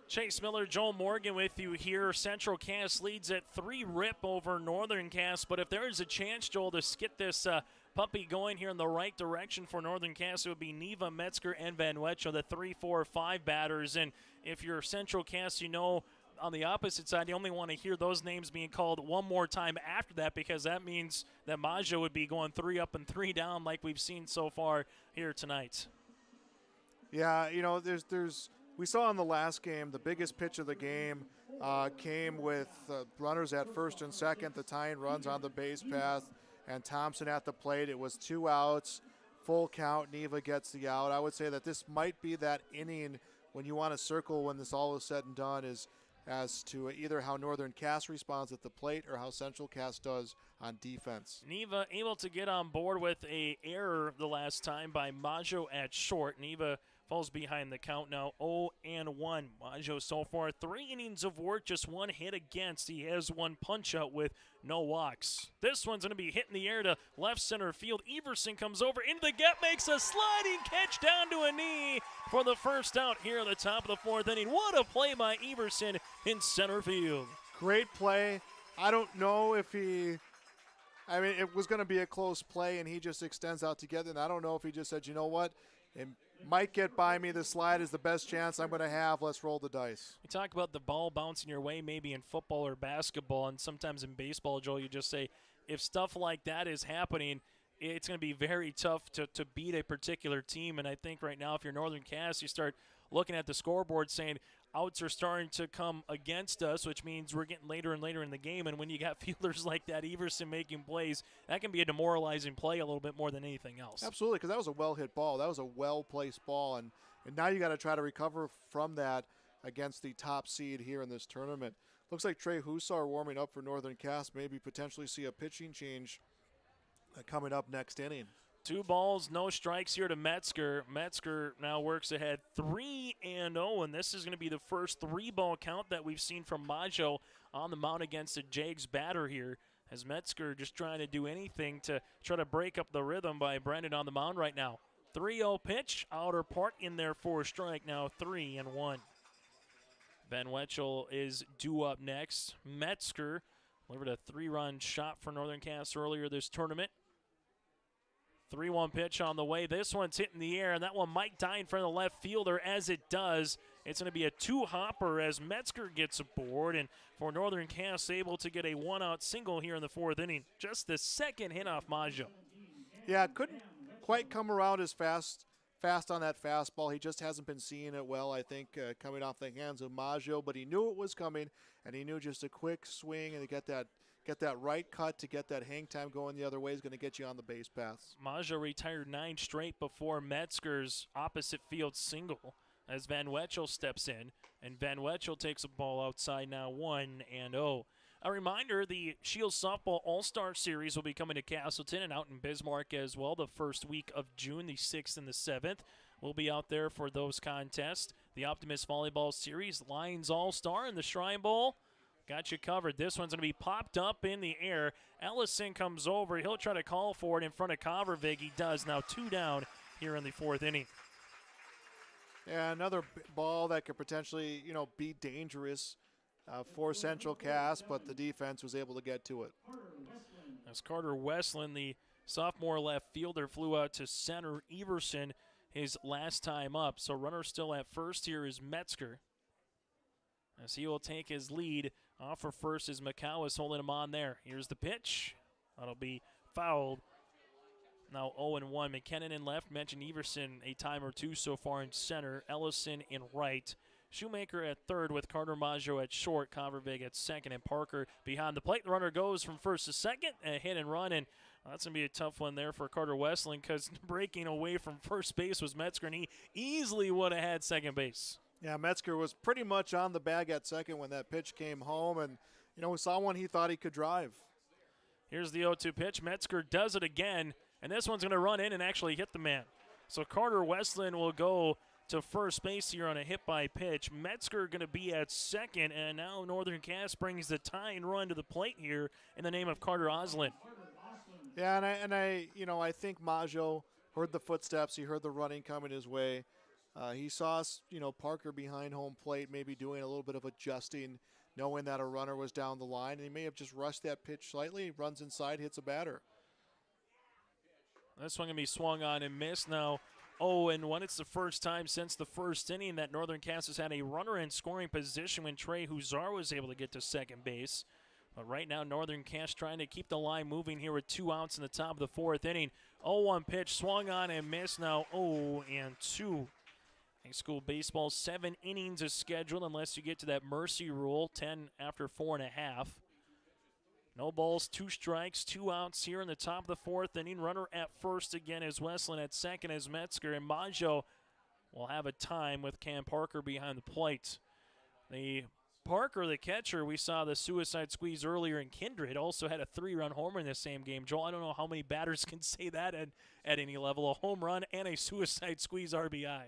Chase Miller, Joel Morgan with you here. Central Cass leads at 3-rip over Northern Cass, but if there is a chance, Joel, to get this puppy going here in the right direction for Northern Cass, it would be Neva, Metzger, and Van Wetchel, the 3, 4, 5 batters. And if you're Central Cass, you know on the opposite side, you only want to hear those names being called one more time after that, because that means that Maggio would be going 3 up and 3 down like we've seen so far here tonight. Yeah, you know, we saw in the last game, the biggest pitch of the game came with runners at first and second, the tying runs on the base path, and Thompson at the plate. It was 2 outs, full count. Neva gets the out. I would say that this might be that inning when you want to circle when this all is said and done, is as to either how Northern Cass responds at the plate or how Central Cass does on defense. Neva able to get on board with a error the last time by Maggio at short. Neva falls behind the count now, 0-1. Maggio so far 3 innings of work, just 1 hit against. He has 1 punch out with no walks. This one's going to be hit in the air to left center field. Everson comes over into the gap, makes a sliding catch down to a knee for the first out here at the top of the 4th inning. What a play by Everson in center field. Great play. I don't know if it was going to be a close play and he just extends out together, and I don't know if he just said, you know what, it might get by me. The slide is the best chance I'm going to have. Let's roll the dice. We talk about the ball bouncing your way maybe in football or basketball, and sometimes in baseball, Joel, you just say if stuff like that is happening, it's going to be very tough to beat a particular team. And I think right now if you're Northern Cass, you start looking at the scoreboard saying outs are starting to come against us, which means we're getting later and later in the game. And when you got fielders like that, Everson making plays, that can be a demoralizing play a little bit more than anything else. Absolutely, because that was a well-hit ball. That was a well-placed ball, and now you got to try to recover from that against the top seed here in this tournament. Looks like Trey Hussar warming up for Northern Cass. Maybe potentially see a pitching change coming up next inning. 2 balls, no strikes here to Metzger. Metzger now works ahead 3-0, and this is going to be the first 3-ball count that we've seen from Maggio on the mound against the Jags batter here, as Metzger just trying to do anything to try to break up the rhythm by Brendan on the mound right now. 3-0 pitch, outer part in there for a strike, now 3-1. Van Wetchel is due up next. Metzger delivered a 3-run shot for Northern Cass earlier this tournament. 3-1 pitch on the way. This one's hitting the air, and that one might die in front of the left fielder. As it does, it's going to be a 2-hopper as Metzger gets aboard, and for Northern Cass able to get a 1-out single here in the 4th inning. Just the second hit off Maggio. Yeah, couldn't quite come around as fast on that fastball. He just hasn't been seeing it well, I think, coming off the hands of Maggio, but he knew it was coming, and he knew just a quick swing and to get that right cut to get that hang time going the other way is going to get you on the base paths. Maggio retired 9 straight before Metzger's opposite field single as Van Wetchel steps in, and Van Wetchel takes a ball outside now 1-0. A reminder, the Shields Softball All-Star Series will be coming to Castleton and out in Bismarck as well the first week of June, the 6th and the 7th. We'll be out there for those contests. The Optimist Volleyball Series, Lions All-Star, and the Shrine Bowl. Got you covered. This one's going to be popped up in the air. Ellison comes over. He'll try to call for it in front of Covervig. He does. Now 2 down here in the 4th inning. Yeah, another ball that could potentially, be dangerous for Central Cass, but the defense was able to get to it. As Carter Westland, the sophomore left fielder, flew out to center. Everson, his last time up. So runner still at first here is Metzger, as he will take his lead. Off for first is McCowis holding him on there. Here's the pitch. That'll be fouled. Now 0-1. McKinnon in left. Mentioned Everson a time or two so far in center. Ellison in right. Shoemaker at third with Carter Maggio at short. Covervig at second, and Parker behind the plate. The runner goes from first to second. A hit and run, and that's going to be a tough one there for Carter Westland because breaking away from first base was Metzger, and he easily would have had second base. Yeah, Metzger was pretty much on the bag at second when that pitch came home, and, we saw one he thought he could drive. Here's the 0-2 pitch. Metzger does it again, and this one's going to run in and actually hit the man. So Carter Westland will go to first base here on a hit by pitch. Metzger going to be at second, and now Northern Cass brings the tying run to the plate here in the name of Carter Oslin. Yeah, and I think Maggio heard the footsteps. He heard the running coming his way. He saw, Parker behind home plate maybe doing a little bit of adjusting, knowing that a runner was down the line, and he may have just rushed that pitch slightly, runs inside, hits a batter. This one going to be swung on and missed now. 0-1. It's the first time since the first inning that Northern Cass has had a runner in scoring position when Trey Huzar was able to get to second base. But right now, Northern Cass trying to keep the line moving here with 2 outs in the top of the fourth inning. 0-1 pitch, swung on and missed. Now 0-2. High school baseball, 7 innings is scheduled unless you get to that mercy rule, 10 after 4.5. No balls, 2 strikes, 2 outs here in the top of the fourth inning. Runner at first again is Westland, at second is Metzger, and Maggio will have a time with Cam Parker behind the plate. The Parker, the catcher, we saw the suicide squeeze earlier in Kindred, also had a 3-run homer in the same game. Joel, I don't know how many batters can say that at any level, a home run and a suicide squeeze RBI.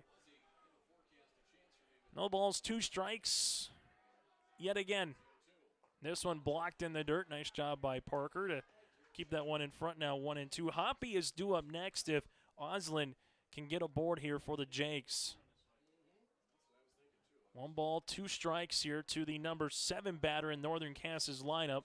No balls, 2 strikes yet again. This one blocked in the dirt. Nice job by Parker to keep that one in front now, 1-2. Hoppy is due up next if Oslin can get aboard here for the Jakes. 1 ball, 2 strikes here to the number 7 batter in Northern Cass's lineup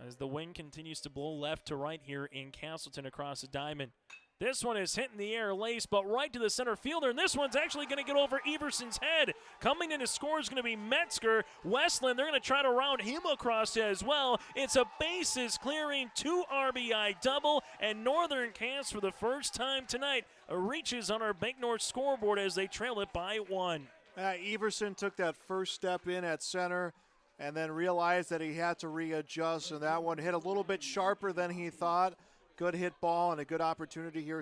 as the wind continues to blow left to right here in Castleton across the diamond. This one is hitting the air, lace, but right to the center fielder, and this one's actually going to get over Everson's head. Coming in to score is going to be Metzger. Westland, they're going to try to round him across as well. It's a bases clearing 2 RBI double, and Northern Cass for the first time tonight reaches on our Bank North scoreboard as they trail it by 1. Everson took that first step in at center and then realized that he had to readjust, and that one hit a little bit sharper than he thought. Good hit ball and a good opportunity here,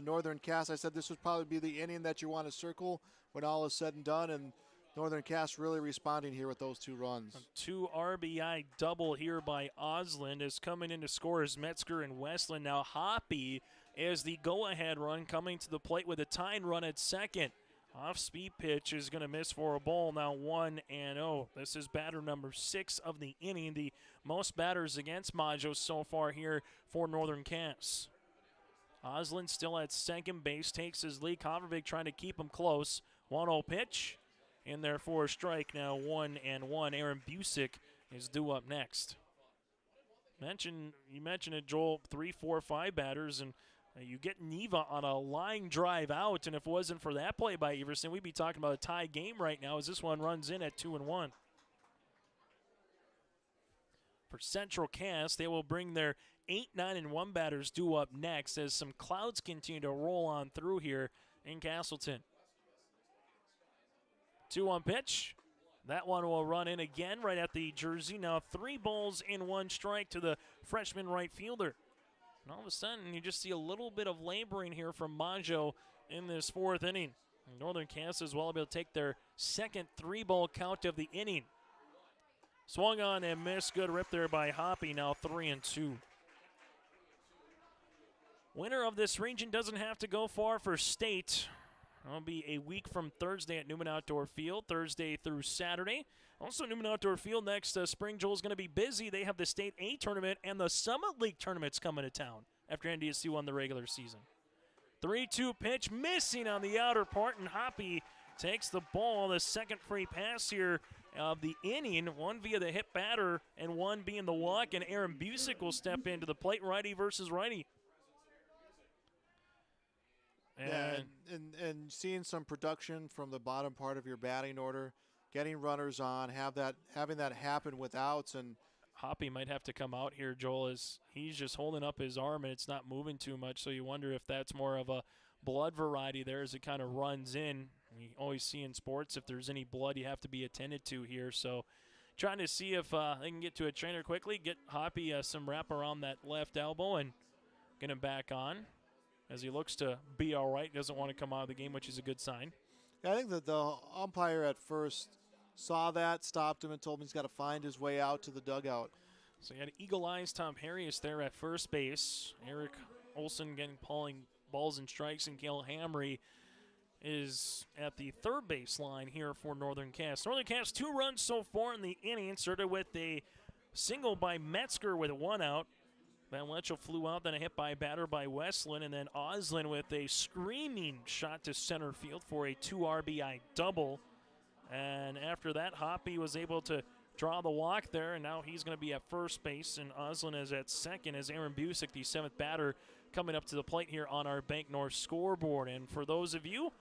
Northern Cass. I said this would probably be the inning that you want to circle when all is said and done, and Northern Cass really responding here with those 2 runs. A 2 RBI double here by Oslin is coming in to score as Metzger and Westland. Now Hoppy is the go-ahead run coming to the plate with a tying run at second. Off-speed pitch is going to miss for a ball, now 1-0. This is batter number 6 of the inning, the most batters against Maggio so far here for Northern Cass. Oslin still at second base, takes his lead. Kovarovic trying to keep him close. 1-0 pitch, in there for a strike, now 1-1. Aaron Busick is due up next. You mentioned it, Joel, 3, 4, 5 batters, and you get Neva on a line drive out, and if it wasn't for that play by Everson, we'd be talking about a tie game right now as this one runs in at 2-1. For Central Cass, they will bring their 8, 9, and 1 batters due up next as some clouds continue to roll on through here in Castleton. 2-1 pitch. That one will run in again right at the jersey. Now 3 balls and 1 strike to the freshman right fielder. And all of a sudden, you just see a little bit of laboring here from Maggio in this 4th inning. Northern Cass is well able to take their second 3-ball count of the inning. Swung on and missed. Good rip there by Hoppy, now 3-2. Winner of this region doesn't have to go far for state. It'll be a week from Thursday at Newman Outdoor Field, Thursday through Saturday. Also, Newman Outdoor Field next spring, Joel's going to be busy. They have the State A tournament and the Summit League tournaments coming to town after NDSU won the regular season. 3-2 pitch, missing on the outer part, and Hoppy takes the ball. The second free pass here of the inning, 1 via the hit batter and 1 being the walk, and Aaron Busick will step into the plate, righty versus righty. And seeing some production from the bottom part of your batting order, getting runners on, having that happen with outs, and Hoppy might have to come out here, Joel, as he's just holding up his arm and it's not moving too much, so you wonder if that's more of a blood variety there as it kind of runs in. We always see in sports if there's any blood you have to be attended to here, so trying to see if they can get to a trainer quickly, get Hoppy some wrap around that left elbow and get him back on as he looks to be all right. Doesn't want to come out of the game, which is a good sign. Yeah, I think that the umpire at first saw that, stopped him, and told him he's got to find his way out to the dugout. So you had Eagle Eyes Tom Harrius there at first base. Eric Olson getting pulling balls and strikes, and Gail Hamry is at the third base line here for Northern Cass. Northern Cass 2 runs so far in the inning. Started with a single by Metzger with 1 out. Van Letchel flew out, then a hit by a batter by Westland, and then Oslin with a screaming shot to center field for a 2 RBI double. And after that, Hoppy was able to draw the walk there, and now he's going to be at first base, and Oslin is at second as Aaron Busick, the 7th batter, coming up to the plate here on our Bank North scoreboard. And for those of you,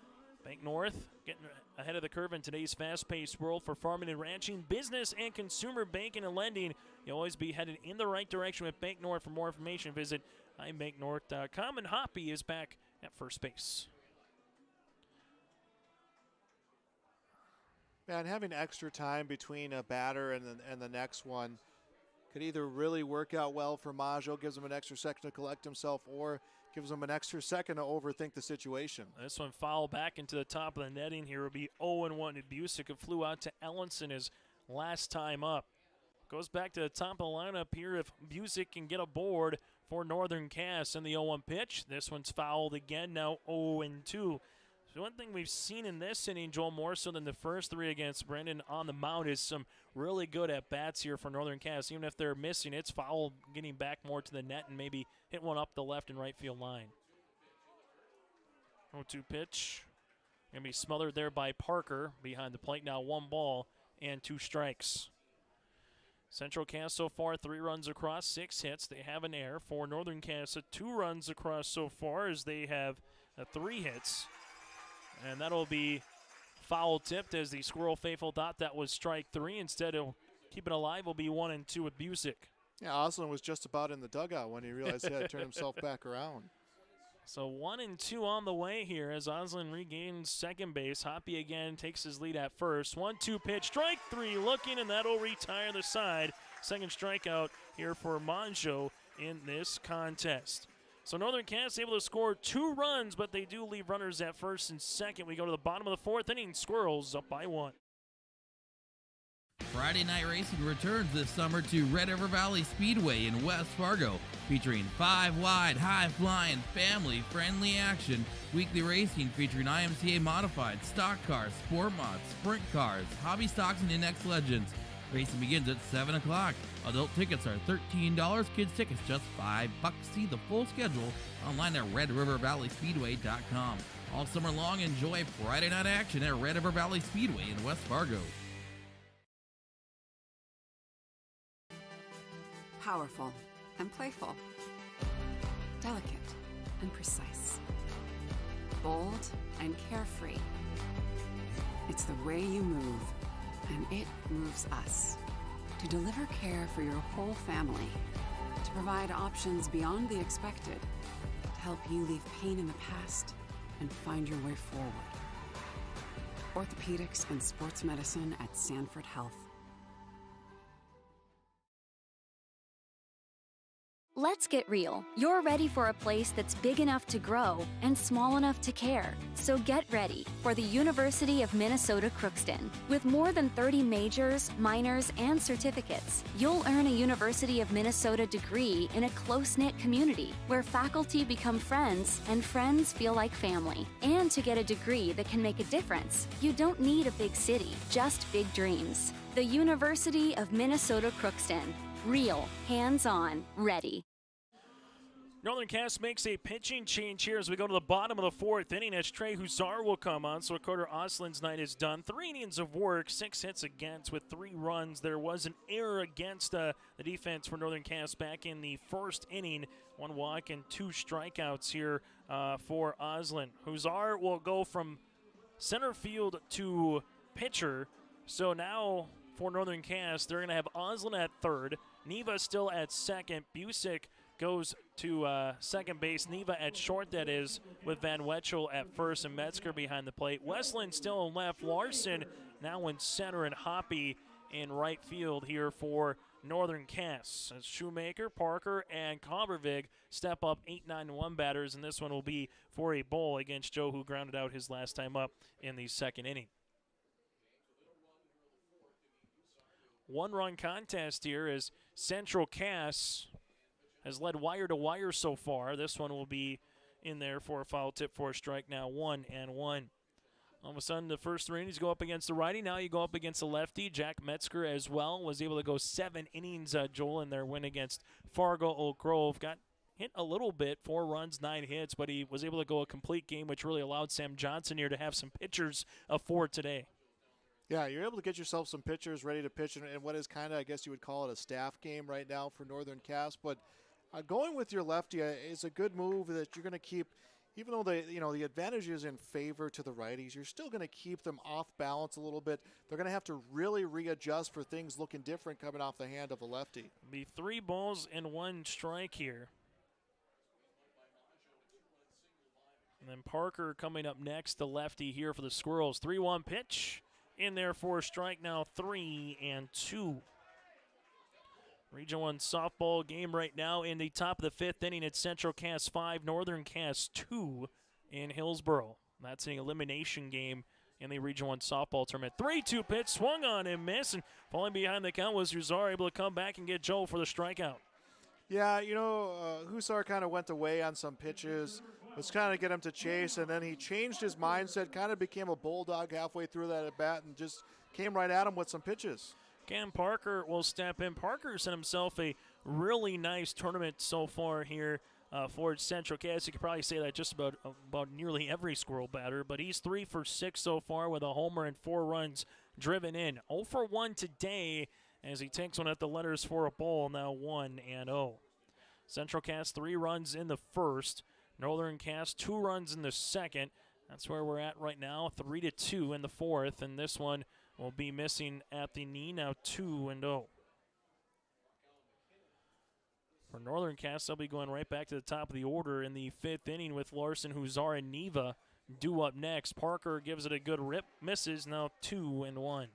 Bank North getting ahead of the curve in today's fast-paced world for farming and ranching, business and consumer banking and lending. You'll always be headed in the right direction with Bank North. For more information, visit ibanknorth.com. And Hoppy is back at first base. Man, having extra time between a batter and the next one could either really work out well for Maggio, gives him an extra second to collect himself, or gives him an extra second to overthink the situation. This one foul back into the top of the netting here will be 0-1 to Busick. It flew out to Ellenson his last time up. Goes back to the top of the lineup here if Busick can get aboard for Northern Cass. And the 0-1 pitch. This one's fouled again, now 0-2. So one thing we've seen in this inning, Joel, more so than the first 3 against Brendan on the mound, is some really good at-bats here for Northern Cass. Even if they're missing, it's foul, getting back more to the net and maybe hit one up the left and right field line. 0-2 pitch. Going to be smothered there by Parker behind the plate. Now 1 ball and 2 strikes. Central Cass so far 3 runs across, 6 hits. They have an error. For Northern Cass, 2 runs across so far as they have 3 hits. And that'll be foul tipped as the Squirrel faithful thought that was strike 3. Instead, it'll keep it alive. Will be 1-2 with Busick. Yeah, Oslin was just about in the dugout when he realized he had to turn himself back around. So 1-2 on the way here as Oslin regains second base. Hoppy again takes his lead at first. 1-2 pitch, strike 3 looking, and that'll retire the side. Second strikeout here for Maggio in this contest. So Northern Cass able to score 2 runs, but they do leave runners at first and second. We go to the bottom of the 4th inning. Squirrels up by 1. Friday Night Racing returns this summer to Red River Valley Speedway in West Fargo, featuring 5-wide, high-flying, family-friendly action. Weekly racing featuring IMCA modified, stock cars, sport mods, sprint cars, hobby stocks, and index legends. Racing begins at 7 o'clock. Adult tickets are $13. Kids tickets just $5. See the full schedule online at RedRiverValleySpeedway.com. All summer long, enjoy Friday night action at Red River Valley Speedway in West Fargo. Powerful and playful. Delicate and precise. Bold and carefree. It's the way you move, and it moves us. To deliver care for your whole family. To provide options beyond the expected. To help you leave pain in the past and find your way forward. Orthopedics and sports medicine at Sanford Health. Let's get real. You're ready for a place that's big enough to grow and small enough to care. So get ready for the University of Minnesota Crookston. With more than 30 majors, minors, and certificates, you'll earn a University of Minnesota degree in a close-knit community where faculty become friends and friends feel like family. And to get a degree that can make a difference, you don't need a big city, just big dreams. The University of Minnesota Crookston. Real, hands-on, ready. Northern Cass makes a pitching change here as we go to the bottom of the 4th inning as Trey Hussar will come on. So Carter Oslin's night is done. 3 innings of work, 6 hits against with 3 runs. There was an error against the defense for Northern Cass back in the 1st inning. 1 walk and 2 strikeouts here for Oslin. Hussar will go from center field to pitcher. So now for Northern Cass, they're going to have Oslin at 3rd. Neva still at 2nd. Busick goes to second base. Neva at short, that is, with Van Wetchel at 1st and Metzger behind the plate. Westland still in left. Larson now in center, and Hoppy in right field here for Northern Cass. As Shoemaker, Parker, and Covervig step up 8-9-1 batters, and this one will be for a ball against Joe, who grounded out his last time up in the second inning. One-run contest here as Central Cass has led wire to wire so far. This one will be in there for a foul tip for a strike, now 1-1. All of a sudden, the first 3 innings go up against the righty. Now you go up against the lefty. Jack Metzger as well was able to go 7 innings, Joel, in their win against Fargo Oak Grove. Got hit a little bit, 4 runs, 9 hits, but he was able to go a complete game, which really allowed Sam Johnson here to have some pitchers for today. Yeah, you're able to get yourself some pitchers ready to pitch in what is kind of, I guess you would call it a staff game right now for Northern Cass. But going with your lefty is a good move that you're going to keep. Even though the advantage is in favor to the righties, you're still going to keep them off balance a little bit. They're going to have to really readjust for things looking different coming off the hand of a lefty. Be 3 balls and 1 strike here. And then Parker coming up next, the lefty here for the Squirrels. 3-1 pitch in there for a strike, now 3-2. Region 1 softball game right now in the top of the 5th inning. It's Central Cass 5, Northern Cass 2 in Hillsboro. That's an elimination game in the Region 1 softball tournament. 3-2 pitch, swung on and missed, and falling behind the count was Husar, able to come back and get Joel for the strikeout. Yeah, Husar kind of went away on some pitches, was kind of get him to chase, and then he changed his mindset, kind of became a bulldog halfway through that at bat and just came right at him with some pitches. Cam Parker will step in. Parker sent himself a really nice tournament so far here for Central Cass. You could probably say that just about nearly every Squirrel batter, but he's 3 for 6 so far with a homer and 4 runs driven in. 0 for 1 today as he takes one at the letters for a ball, now 1-0. Central Cass 3 runs in the first. Northern Cass 2 runs in the second. That's where we're at right now, 3-2 in the fourth, and this one will be missing at the knee, now 2-0. For Northern Cass, they'll be going right back to the top of the order in the 5th inning with Larson, Husar, and Neva due up next. Parker gives it a good rip, misses, now 2-1.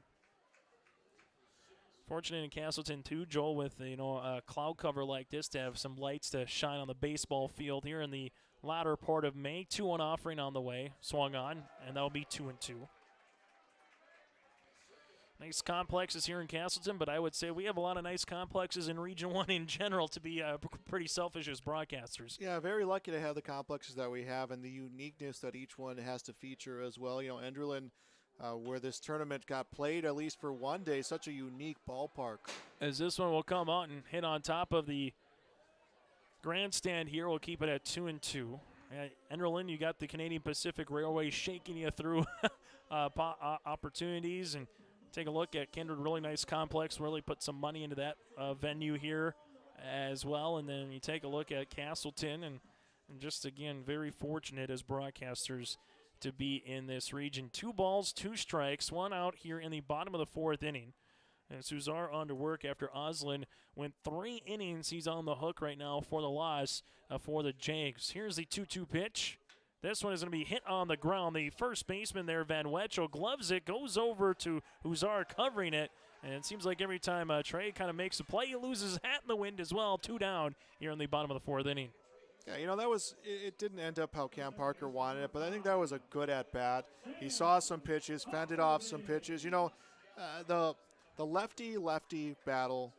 Fortunate in Castleton, too, Joel, with a cloud cover like this to have some lights to shine on the baseball field here in the latter part of May. 2-1 offering on the way, swung on, and that'll be 2-2. Nice complexes here in Castleton, but I would say we have a lot of nice complexes in Region 1 in general, to be pretty selfish as broadcasters. Yeah, very lucky to have the complexes that we have and the uniqueness that each one has to feature as well. Enderlin, where this tournament got played, at least for one day, such a unique ballpark. As this one will come out and hit on top of the grandstand here, we'll keep it at 2-2. Enderlin, you got the Canadian Pacific Railway shaking you through opportunities, and take a look at Kindred, really nice complex, really put some money into that venue here as well. And then you take a look at Castleton, and just, again, very fortunate as broadcasters to be in this region. 2 balls, 2 strikes, 1 out here in the bottom of the 4th inning. And Husar on to work after Oslin went 3 innings. He's on the hook right now for the loss for the Jags. Here's the 2-2 pitch. This one is going to be hit on the ground. The first baseman there, Van Wetchel, gloves it, goes over to Husar covering it. And it seems like every time Trey kind of makes a play, he loses his hat in the wind as well. 2 down here in the bottom of the 4th inning. Yeah, it didn't end up how Cam Parker wanted it, but I think that was a good at-bat. He saw some pitches, fended off some pitches. The lefty-lefty battle,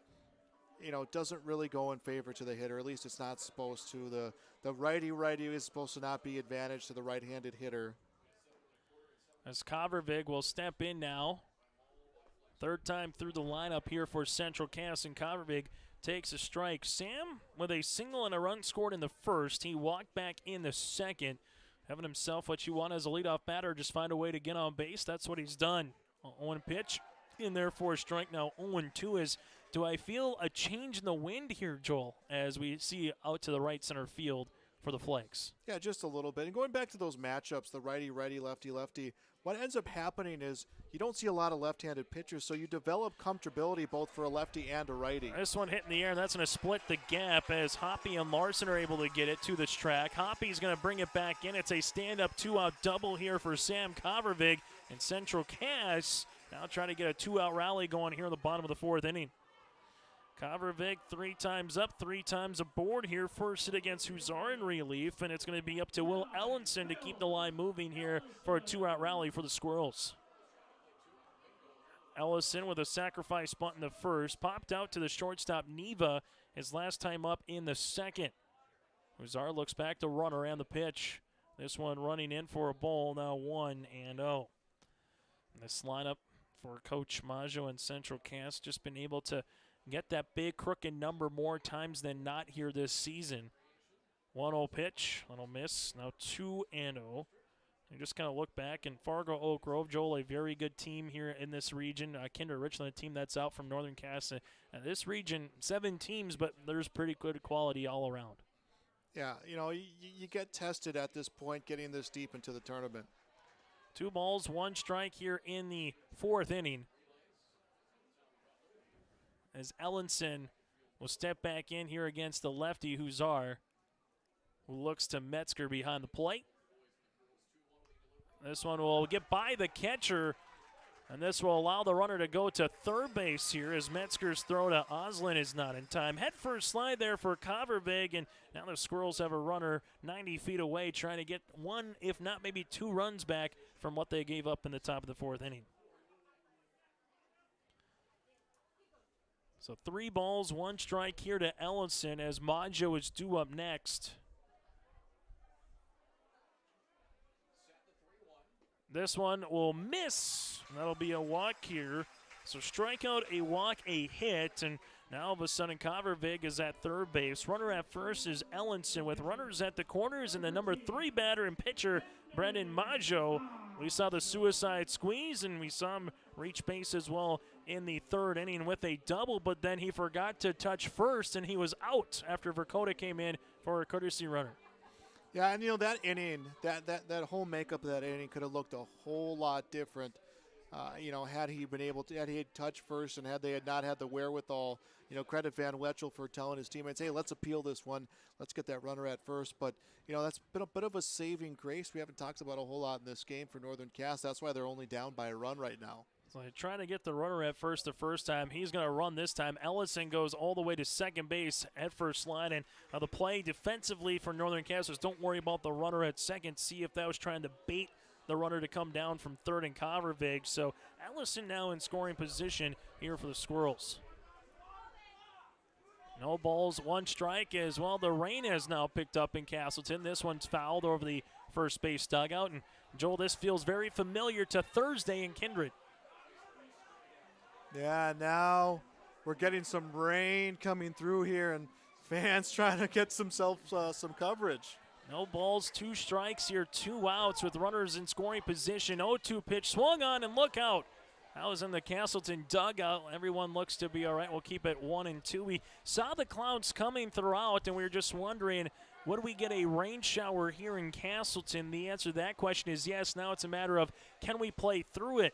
doesn't really go in favor to the hitter. At least it's not supposed to. The righty-righty is supposed to not be advantage to the right-handed hitter. As Covervig will step in now. 3rd time through the lineup here for Central Cass, and Covervig takes a strike. Sam with a single and a run scored in the first. He walked back in the second, having himself what you want as a leadoff batter, just find a way to get on base. That's what he's done. 0-1 pitch in there for a strike, now 0-2 do I feel a change in the wind here, Joel, as we see out to the right center field for the Flakes? Yeah, just a little bit. And going back to those matchups, the righty-righty, lefty-lefty, what ends up happening is you don't see a lot of left-handed pitchers, so you develop comfortability both for a lefty and a righty. This one hit in the air, and that's going to split the gap as Hoppy and Larson are able to get it to this track. Hoppy's going to bring it back in. It's a stand-up 2-out double here for Sam Covervig, and Central Cass Now trying to get a 2-out rally going here in the bottom of the 4th inning. Kavervik 3 times up, 3 times aboard here. First hit against Huzar in relief, and it's going to be up to Will Ellenson to keep the line moving here for a 2-out rally for the Squirrels. Ellison with a sacrifice bunt in the first, popped out to the shortstop Neva his last time up in the second. Huzar looks back to runner and the pitch. This one running in for a ball, now 1-0. This lineup for Coach Maggio and Central Cass just been able to get that big crooked number more times than not here this season. 1-0 pitch, little miss, now 2-0. You just kind of look back, and Fargo Oak Grove, Joel, a very good team here in this region. Kinder Richland, a team that's out from Northern Cass. This region, 7 teams, but there's pretty good quality all around. Yeah, you get tested at this point getting this deep into the tournament. 2 balls, 1 strike here in the 4th inning. As Ellenson will step back in here against the lefty Huzar, who looks to Metzger behind the plate. This one will get by the catcher, and this will allow the runner to go to third base here as Metzger's throw to Oslin is not in time. Head first slide there for Kavervig, and now the Squirrels have a runner 90 feet away trying to get 1, if not maybe 2 runs back from what they gave up in the top of the 4th inning. So 3 balls, 1 strike here to Ellison as Maggio is due up next. This one will miss. That'll be a walk here. So strikeout, a walk, a hit, and now all of a sudden Kavervig is at third base. Runner at first is Ellenson with runners at the corners, and the number 3 batter and pitcher, Brendan Maggio. We saw the suicide squeeze, and we saw him reach base as well in the 3rd inning with a double, but then he forgot to touch first, and he was out after Verkota came in for a courtesy runner. Yeah, and that inning, that whole makeup of that inning could have looked a whole lot different. Had he been able to, had he had touched first, and had they had not had the wherewithal, credit Van Wetchel for telling his teammates, hey, let's appeal this one. Let's get that runner at first. But, that's been a bit of a saving grace. We haven't talked about a whole lot in this game for Northern Cass. That's why they're only down by a run right now. So they're trying to get the runner at first the first time. He's going to run this time. Ellison goes all the way to second base at first slide. And the play defensively for Northern Cass was don't worry about the runner at second. See if that was trying to bait the runner to come down from third and Kavervig. So Ellison now in scoring position here for the Squirrels. No balls, 1 strike as well. The rain has now picked up in Castleton. This one's fouled over the first base dugout. And Joel, this feels very familiar to Thursday in Kindred. Yeah, now we're getting some rain coming through here, and fans trying to get some coverage. No balls, 2 strikes here, 2 outs with runners in scoring position. 0-2 pitch swung on, and look out. That was in the Castleton dugout. Everyone looks to be all right. We'll keep it 1-2. We saw the clouds coming throughout, and we were just wondering, would we get a rain shower here in Castleton? The answer to that question is yes. Now it's a matter of, can we play through it?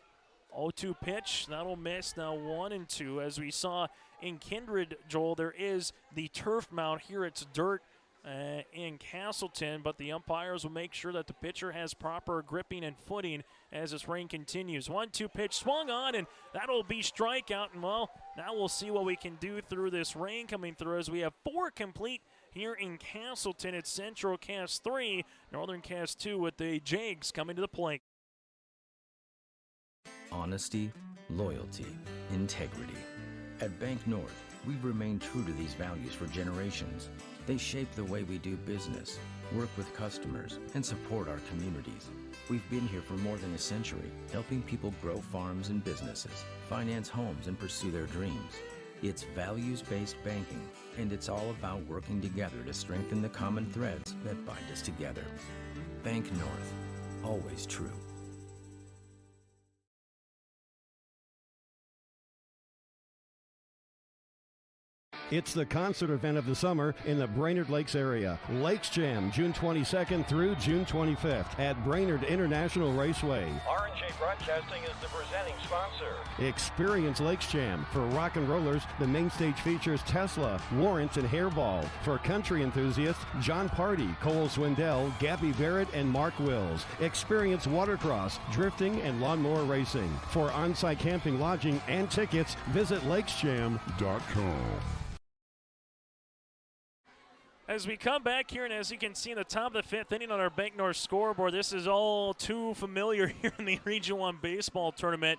0-2 pitch, that'll miss. Now 1-2. As we saw in Kindred, Joel, there is the turf mound. Here it's dirt in Castleton, but the umpires will make sure that the pitcher has proper gripping and footing as this rain continues. 1-2 pitch swung on, and that'll be strikeout. And, well, now we'll see what we can do through this rain coming through as we have 4 complete here in Castleton. It's Central Cass 3, Northern Cass 2 with the Jags coming to the plate. Honesty, loyalty, integrity. At Bank North, we've remained true to these values for generations. They shape the way we do business, work with customers, and support our communities. We've been here for more than a century, helping people grow farms and businesses, finance homes, and pursue their dreams. It's values-based banking, and it's all about working together to strengthen the common threads that bind us together. Bank North, always true. It's the concert event of the summer in the Brainerd Lakes area. Lakes Jam, June 22nd through June 25th at Brainerd International Raceway. R&J Broadcasting is the presenting sponsor. Experience Lakes Jam. For rock and rollers, the main stage features Tesla, Warrant, and Hairball. For country enthusiasts, John Party, Cole Swindell, Gabby Barrett, and Mark Wills. Experience watercross, drifting, and lawnmower racing. For on-site camping, lodging, and tickets, visit lakesjam.com. As we come back here, and as you can see in the top of the 5th inning on our Bank North scoreboard, this is all too familiar here in the Region 1 baseball tournament.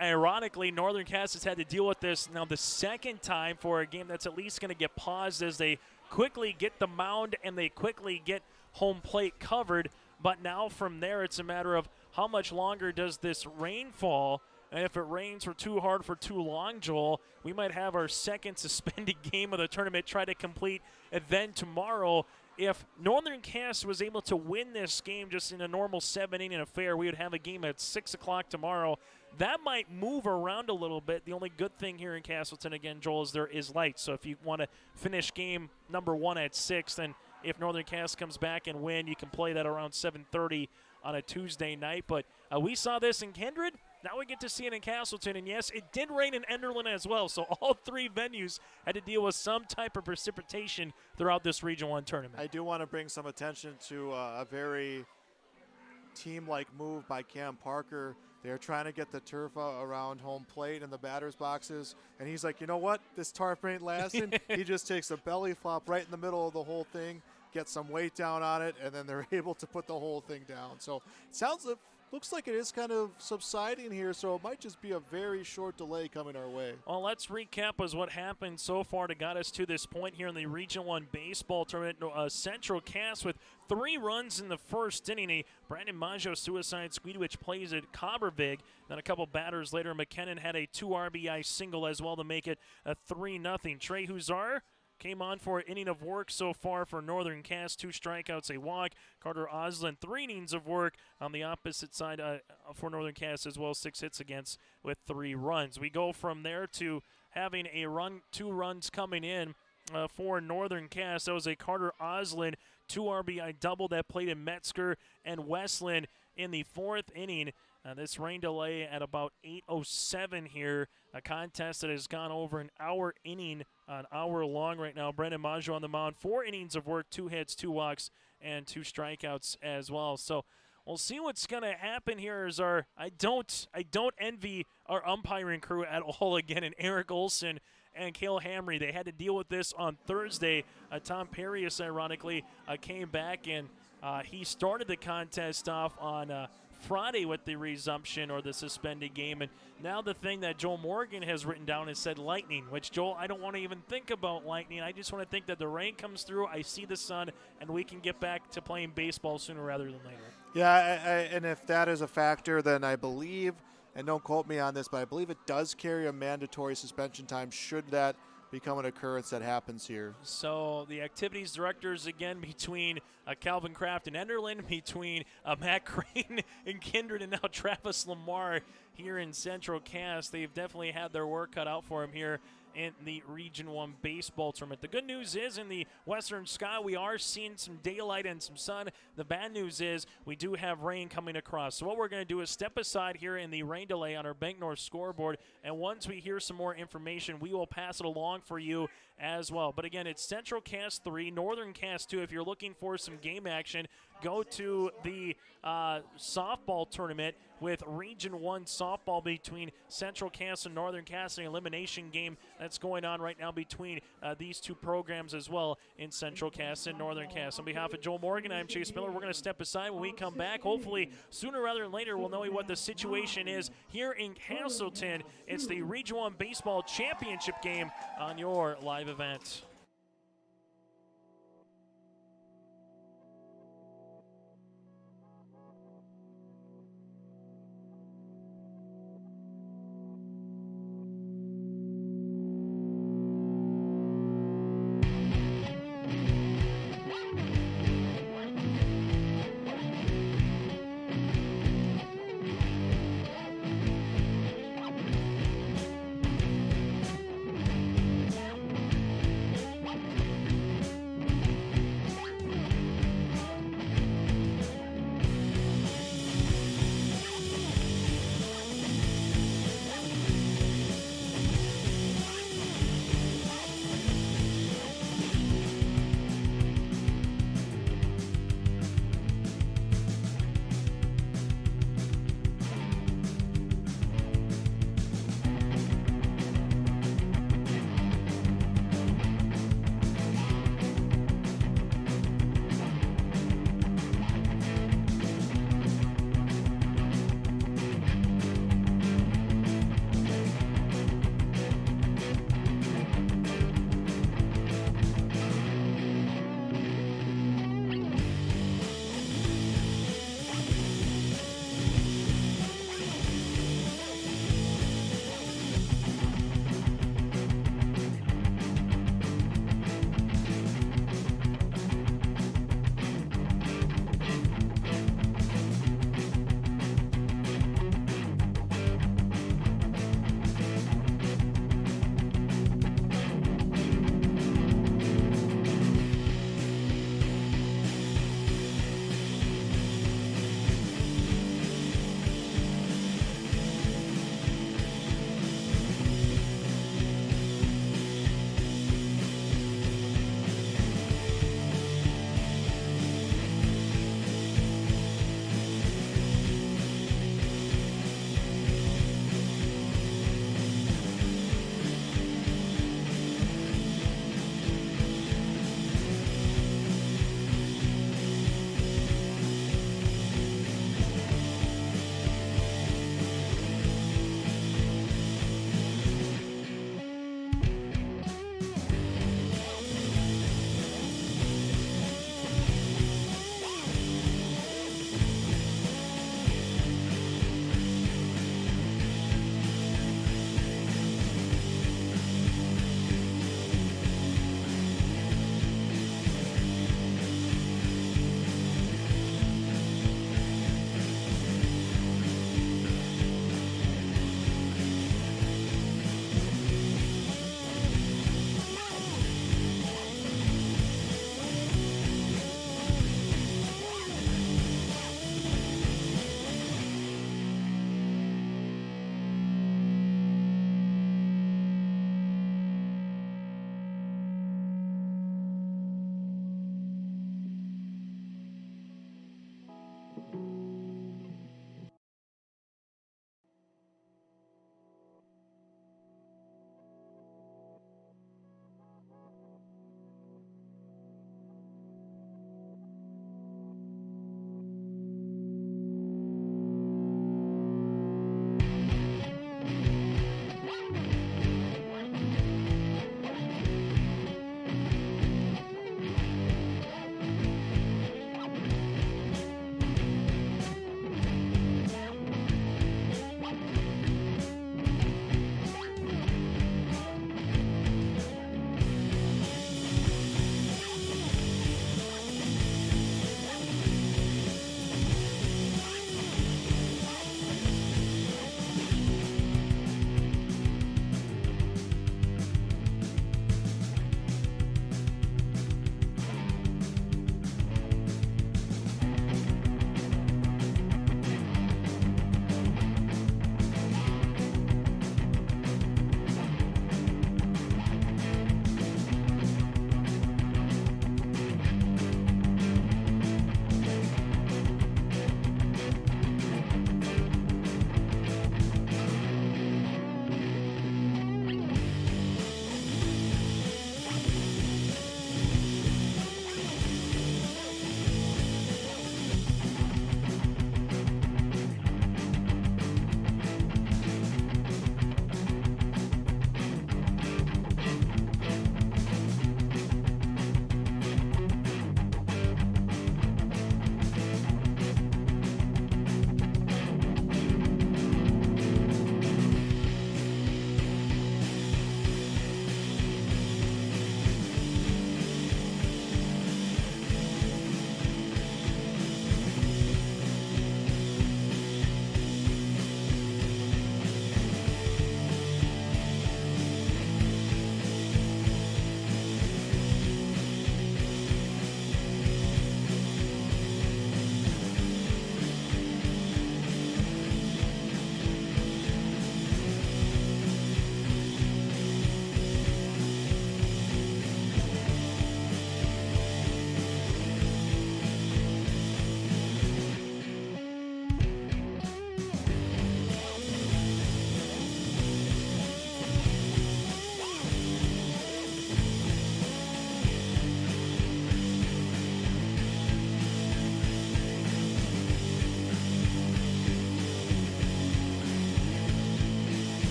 Ironically, Northern Cass has had to deal with this now the second time for a game that's at least going to get paused as they quickly get the mound and they quickly get home plate covered. But now from there, it's a matter of how much longer does this rain fall? And if it rains for too hard for too long, Joel, we might have our second suspended game of the tournament try to complete. And then tomorrow, if Northern Cass was able to win this game just in a normal 7-inning affair, we would have a game at 6 o'clock tomorrow. That might move around a little bit. The only good thing here in Castleton, again, Joel, is there is light. So if you want to finish game number 1 at 6, then if Northern Cass comes back and win, you can play that around 7:30 on a Tuesday night. But we saw this in Kindred. Now we get to see it in Castleton, and yes, it did rain in Enderlin as well, so all 3 venues had to deal with some type of precipitation throughout this Region 1 tournament. I do want to bring some attention to a very team-like move by Cam Parker. They're trying to get the turf around home plate and the batter's boxes, and he's like, you know what? This tarp ain't lasting. He just takes a belly flop right in the middle of the whole thing, gets some weight down on it, and then they're able to put the whole thing down. So it looks like it is kind of subsiding here, so it might just be a very short delay coming our way. Well, let's recap as what happened so far to get us to this point here in the Region 1 baseball tournament. Central Cass with 3 runs in the first inning. A Brandon Maggio suicide squeeze, which plays at Cobbervig. Then a couple batters later, McKinnon had a 2 RBI single as well to make it a 3-0. Trey Huzar came on for an inning of work so far for Northern Cass, 2 strikeouts, a walk. Carter Oslin, 3 innings of work on the opposite side for Northern Cass as well, 6 hits against with 3 runs. We go from there to having a 2 runs coming in for Northern Cass. That was a Carter Oslin 2 RBI double that played in Metzger and Westland in the 4th inning. This rain delay at about 8:07 here. A contest that has gone over an hour long right now. Brendan Maggio on the mound, 4 innings of work, 2 hits, 2 walks, and 2 strikeouts as well. So we'll see what's going to happen here. I don't envy our umpiring crew at all again, and Eric Olson and Cale Hamry. They had to deal with this on Thursday. Tom Perius, ironically, came back and he started the contest off on Friday with the resumption or the suspended game. And now the thing that Joel Morgan has written down is said lightning, which, Joel, I don't want to even think about lightning. I just want to think that the rain comes through, I see the sun, and we can get back to playing baseball sooner rather than later. Yeah, and if that is a factor, then I believe, and don't quote me on this, but I believe it does carry a mandatory suspension time should that become an occurrence that happens here. So the activities directors again between Calvin Kraft and Enderlin, between Matt Crane and Kindred, and now Travis Lamar here in Central Cass. They've definitely had their work cut out for him here in the Region 1 baseball tournament. The good news is in the western sky we are seeing some daylight and some sun. The bad news is we do have rain coming across. So what we're going to do is step aside here in the rain delay on our Bank North scoreboard, and once we hear some more information, we will pass it along for you as well. But again, it's Central Cass 3, Northern Cass 2. If you're looking for some game action, go to the softball tournament with Region 1 softball between Central Cass and Northern Cass, an elimination game that's going on right now between these 2 programs as well in Central Cass and Northern Cass. On behalf of Joel Morgan, I'm Chase Miller. We're going to step aside. When we come back, hopefully sooner rather than later, we'll know what the situation is here in Castleton. It's the Region 1 Baseball Championship game on your live event.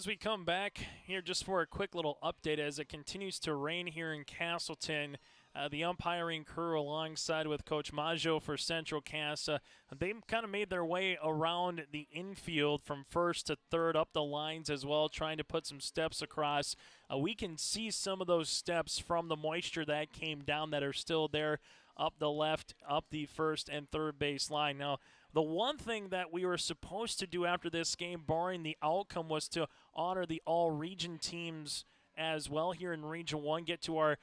as we come back here just for a quick little update as it continues to rain here in Castleton, the umpiring crew alongside with Coach Maggio for Central Cass, they kind of made their way around the infield from first to third up the lines as well, trying to put some steps across. We can see some of those steps from the moisture that came down that are still there up the left, up the first and third base line. Now, the one thing that we were supposed to do after this game, barring the outcome, was to honor the all-region teams as well here in Region 1, get to our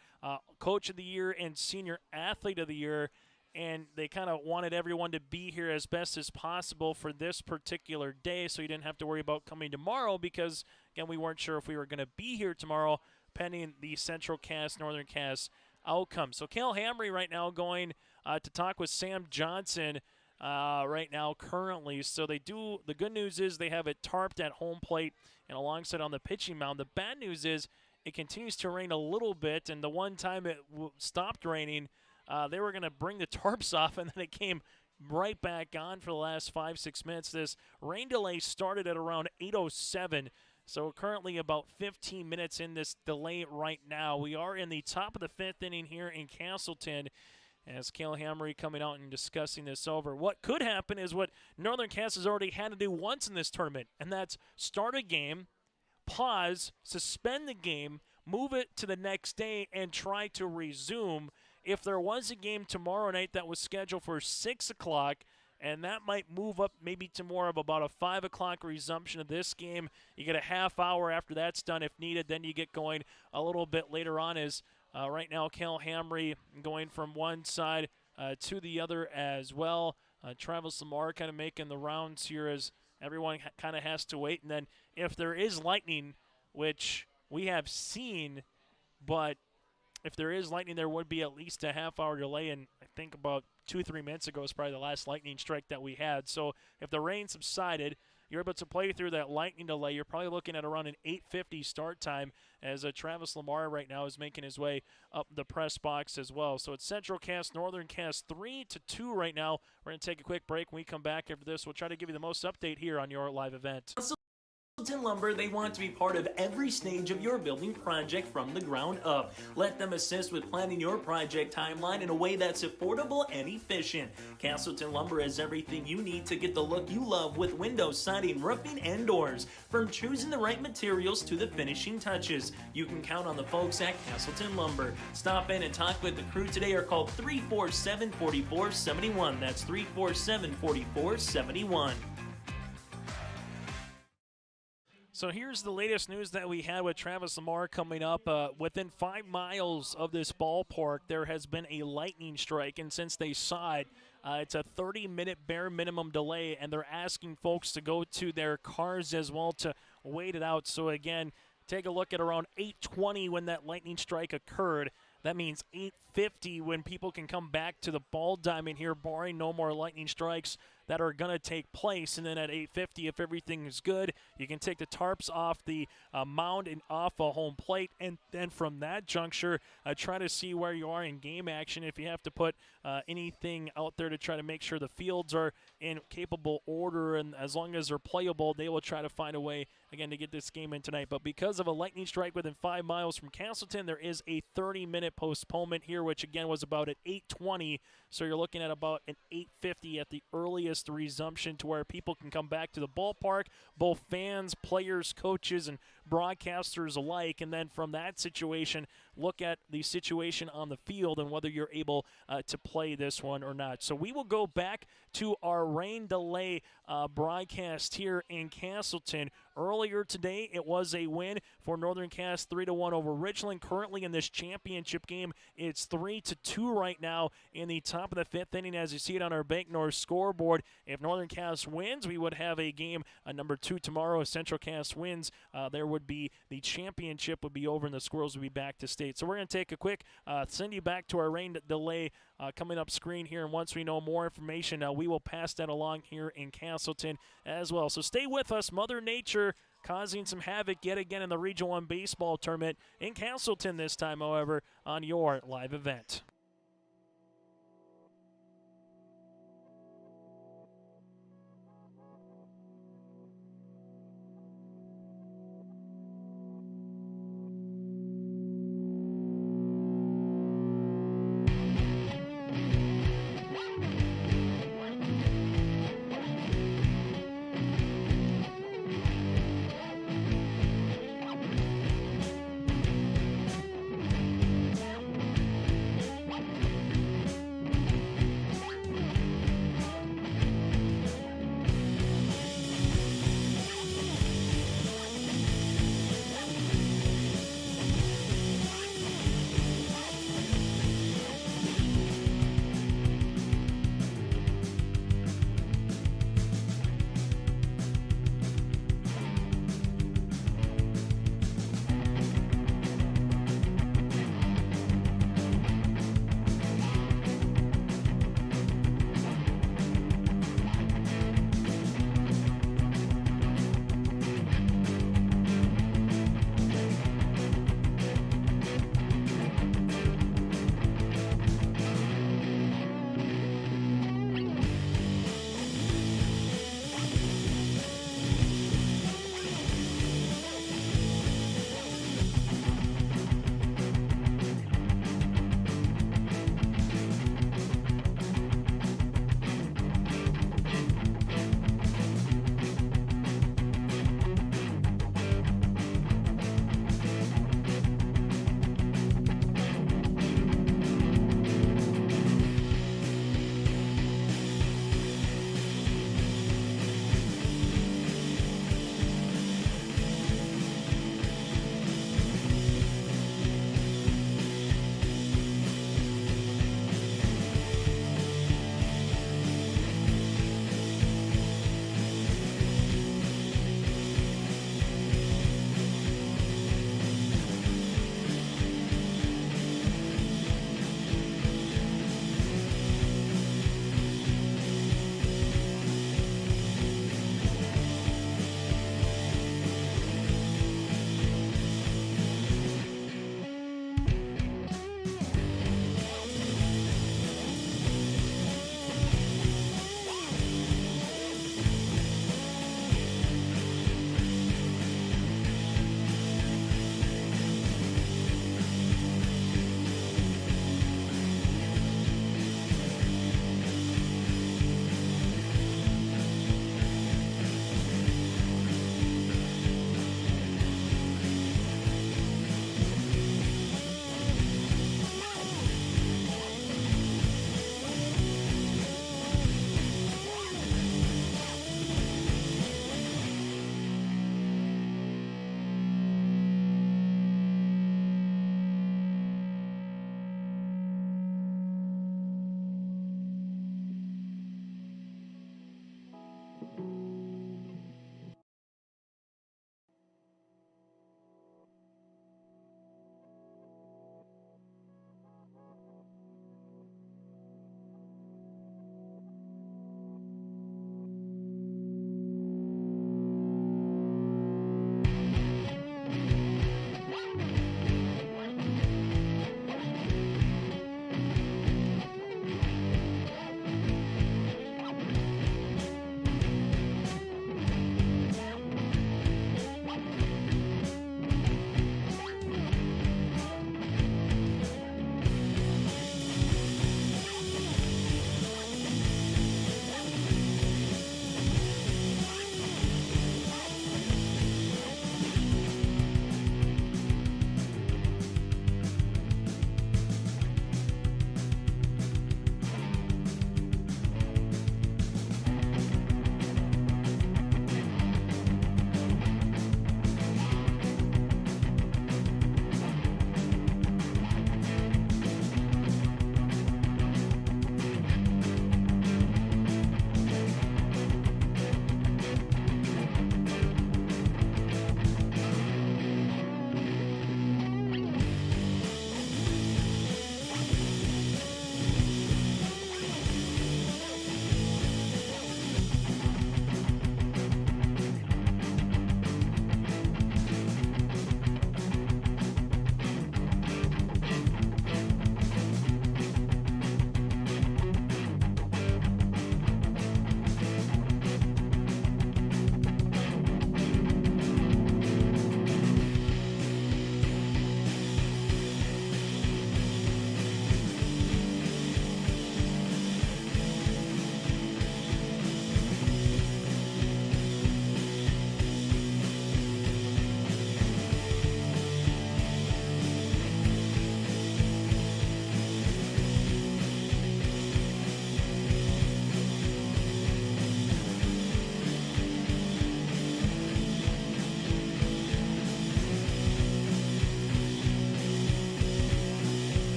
Coach of the Year and Senior Athlete of the Year, and they kind of wanted everyone to be here as best as possible for this particular day so you didn't have to worry about coming tomorrow because, again, we weren't sure if we were going to be here tomorrow pending the Central Cass, Northern Cass outcome. So Cale Hamry right now going to talk with Sam Johnson right now currently. So they do, the good news is they have it tarped at home plate and alongside on the pitching mound. The bad news is it continues to rain a little bit, and the one time it stopped raining, they were going to bring the tarps off, and then it came right back on for the last 5-6 minutes. This rain delay started at around 8:07, so currently about 15 minutes in this delay right now. We are in the top of the 5th inning here in Castleton, as Cale Hamry coming out and discussing this over. What could happen is what Northern Cass has already had to do once in this tournament, and that's start a game, pause, suspend the game, move it to the next day, and try to resume. If there was a game tomorrow night that was scheduled for 6 o'clock, and that might move up maybe to more of about a 5 o'clock resumption of this game. You get a half hour after that's done if needed. Then you get going a little bit later on as right now Cale Hamry going from one side to the other as well. Travis Lamar kind of making the rounds here as everyone kind of has to wait. And then if there is lightning, which we have seen, but if there is lightning, there would be at least a half-hour delay, and I think about 2-3 minutes ago is probably the last lightning strike that we had. So if the rain subsided, you're able to play through that lightning delay, you're probably looking at around an 8:50 start time as Travis Lamar right now is making his way up the press box as well. So it's Central Cass, Northern Cass 3-2 right now. We're going to take a quick break. When we come back after this, we'll try to give you the most update here on your live event. Castleton Lumber, they want to be part of every stage of your building project from the ground up. Let them assist with planning your project timeline in a way that's affordable and efficient. Castleton Lumber has everything you need to get the look you love with windows, siding, roofing, and doors. From choosing the right materials to the finishing touches, you can count on the folks at Castleton Lumber. Stop in and talk with the crew today or call 347-4471. That's 347-4471. So here's the latest news that we had with Travis Lamar coming up. Within 5 miles of this ballpark, there has been a lightning strike, and since they saw it, it's a 30-minute bare minimum delay, and they're asking folks to go to their cars as well to wait it out. So again, take a look at around 8:20 when that lightning strike occurred. That means 8:50 when people can come back to the ball diamond here, barring no more lightning strikes that are going to take place. And then at 8:50, if everything is good, you can take the tarps off the mound and off a home plate. And then from that juncture, try to see where you are in game action. If you have to put anything out there to try to make sure the fields are in capable order, and as long as they're playable, they will try to find a way, again, to get this game in tonight. But because of a lightning strike within 5 miles from Castleton, there is a 30-minute postponement here, which again was about at 8:20. So you're looking at about an 8:50 at the earliest resumption to where people can come back to the ballpark, both fans, players, coaches, and broadcasters alike. And then from that situation, look at the situation on the field and whether you're able to play this one or not. So we will go back to our rain delay broadcast here in Castleton. Earlier today, it was a win for Northern Cass, 3-1 over Richland. Currently in this championship game, it's 3-2 right now in the top of the 5th inning as you see it on our Bank North scoreboard. If Northern Cass wins, we would have a game number 2 tomorrow. If Central Cass wins, there would be the championship would be over and the Squirrels would be back to state. So we're going to take a quick send you back to our rain delay coming up screen here, and once we know more information, we will pass that along here in Castleton as well. So stay with us. Mother Nature causing some havoc yet again in the Region 1 baseball tournament in Castleton this time, however, on your live event.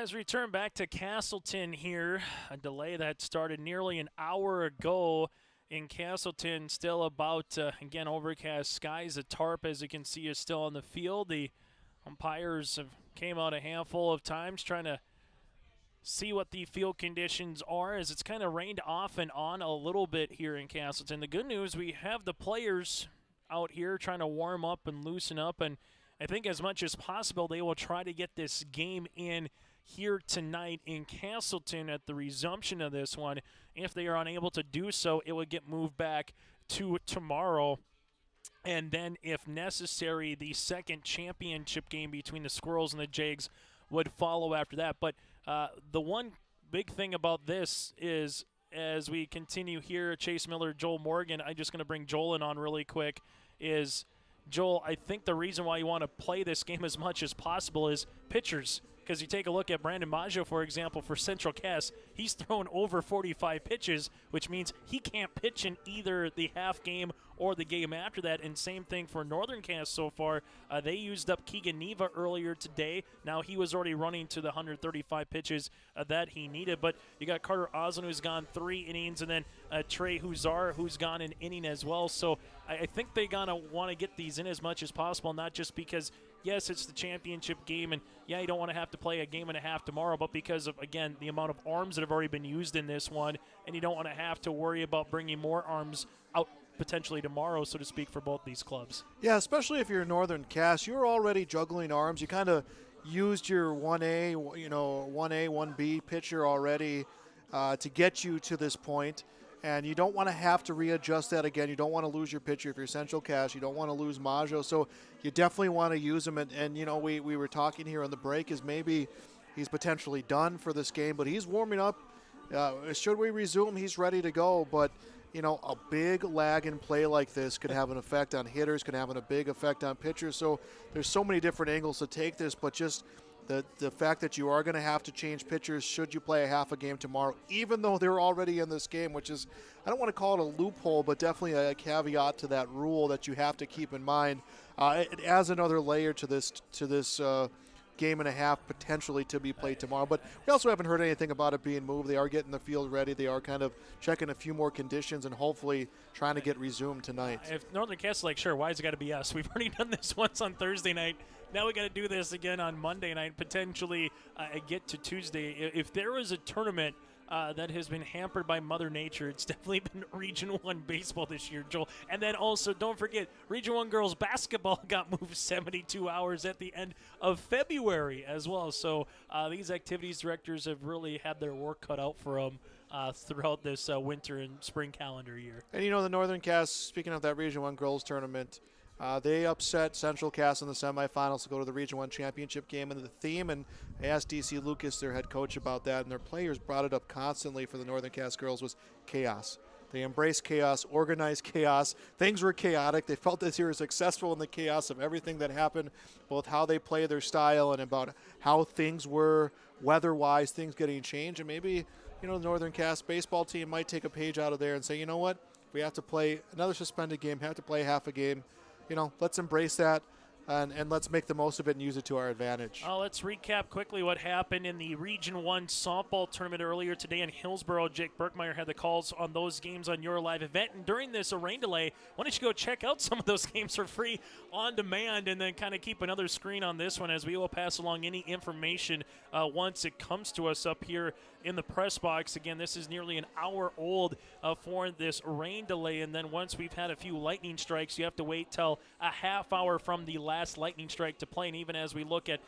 As we return back to Castleton here, a delay that started nearly an hour ago in Castleton. Still about, again, overcast skies. The tarp, as you can see, is still on the field. The umpires have came out a handful of times trying to see what the field conditions are, as it's kind of rained off and on a little bit here in Castleton. The good news, we have the players out here trying to warm up and loosen up, and I think as much as possible they will try to get this game in here tonight in Castleton at the resumption of this one. If they are unable to do so, it would get moved back to tomorrow. And then, if necessary, the second championship game between the Squirrels and the Jags would follow after that. But the one big thing about this is, as we continue here, Chase Miller, Joel Morgan, I'm just going to bring Joel in on really quick, is, Joel, I think the reason why you want to play this game as much as possible is pitchers. Because you take a look at Brandon Maggio, for example, for Central Cass, he's thrown over 45 pitches, which means he can't pitch in either the half game or the game after that. And same thing for Northern Cass so far. They used up Keegan Neva earlier today. Now he was already running to the 135 pitches that he needed. But you got Carter Osland, who's gone 3 innings, and then Trey Huzar, who's gone an inning as well. So I think they're going to want to get these in as much as possible, not just because, yes, it's the championship game, and yeah, you don't want to have to play a game and a half tomorrow, but because of, again, the amount of arms that have already been used in this one, and you don't want to have to worry about bringing more arms out potentially tomorrow, so to speak, for both these clubs. Yeah, especially if you're Northern Cass, you're already juggling arms. You kind of used your 1A, 1A, 1B pitcher already to get you to this point. And you don't want to have to readjust that again. You don't want to lose your pitcher if you're Central Cass. You don't want to lose Maggio. So you definitely want to use him. And we were talking here on the break is maybe he's potentially done for this game, but he's warming up. Should we resume, he's ready to go. But, a big lag in play like this could have an effect on hitters, could have a big effect on pitchers. So there's so many different angles to take this, but just the fact that you are going to have to change pitchers should you play a half a game tomorrow, even though they're already in this game, which is, I don't want to call it a loophole, but definitely a caveat to that rule that you have to keep in mind. It adds another layer to this game and a half potentially to be played tomorrow. But we also haven't heard anything about it being moved. They are getting the field ready. They are kind of checking a few more conditions and hopefully trying to get resumed tonight. If Northern Cass is like, sure, why has it got to be us? We've already done this once on Thursday night. Now we got to do this again on Monday night, potentially get to Tuesday. If there was a tournament that has been hampered by Mother Nature, it's definitely been Region 1 baseball this year, Joel. And then also, don't forget, Region 1 girls basketball got moved 72 hours at the end of February as well. So these activities directors have really had their work cut out for them throughout this winter and spring calendar year. And the Northern Cass, speaking of that Region 1 girls tournament, they upset Central Cass in the semifinals to go to the Region 1 championship game. And the theme, and I asked DC Lucas, their head coach, about that, and their players brought it up constantly for the Northern Cass girls, was chaos. They embraced chaos, organized chaos. Things were chaotic. They felt that they were successful in the chaos of everything that happened, both how they play their style and about how things were weather-wise, things getting changed. And maybe, the Northern Cass baseball team might take a page out of there and say, you know what, if we have to play another suspended game, have to play half a game, let's embrace that and let's make the most of it and use it to our advantage. Let's recap quickly what happened in the Region 1 softball tournament earlier today in Hillsboro. Jake Berkmeyer had the calls on those games on your live event. And during this rain delay, why don't you go check out some of those games for free on demand and then kind of keep another screen on this one, as we will pass along any information once it comes to us up here in the press box. Again, this is nearly an hour old for this rain delay, and then once we've had a few lightning strikes, you have to wait till a half hour from the last lightning strike to play. And even as we look at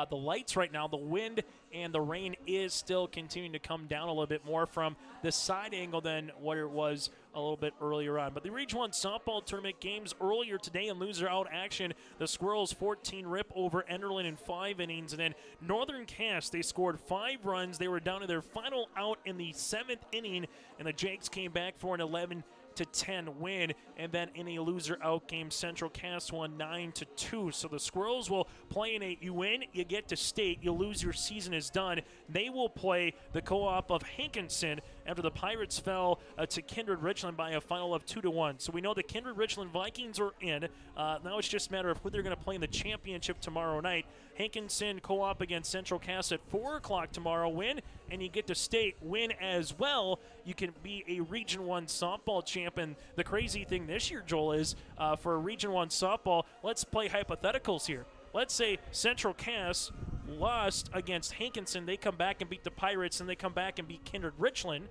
the lights right now, the wind and the rain is still continuing to come down a little bit more from the side angle than what it was a little bit earlier on. But the Region 1 softball tournament games earlier today in loser out action, the Squirrels 14 rip over Enderlin in 5 innings, and then Northern Cass, they scored 5 runs. They were down to their final out in the 7th inning, and the Jags came back for an 11-10 win. And then in a loser out game, Central Cass won 9-2. So the Squirrels will play in you win, you get to state, you lose, your season is done. They will play the co-op of Hankinson after the Pirates fell to Kindred Richland by a final of 2-1. So we know the Kindred Richland Vikings are in. Now it's just a matter of who they're going to play in the championship tomorrow night. Hankinson co-op against Central Cass at 4 o'clock tomorrow. Win, and you get to state win as well. You can be a Region 1 softball champion. The crazy thing this year, Joel, is for a Region 1 softball, let's play hypotheticals here. Let's say Central Cass lost against Hankinson. They come back and beat the Pirates, and they come back and beat Kindred Richland.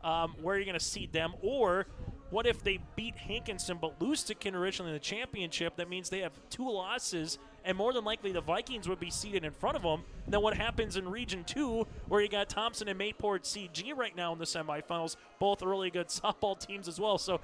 Where are you going to seed them? Or what if they beat Hankinson but lose to Kindred Richland in the championship? That means they have 2 losses, and more than likely the Vikings would be seated in front of them. And then what happens in Region 2, where you got Thompson and Mayport CG right now in the semifinals, both really good softball teams as well. So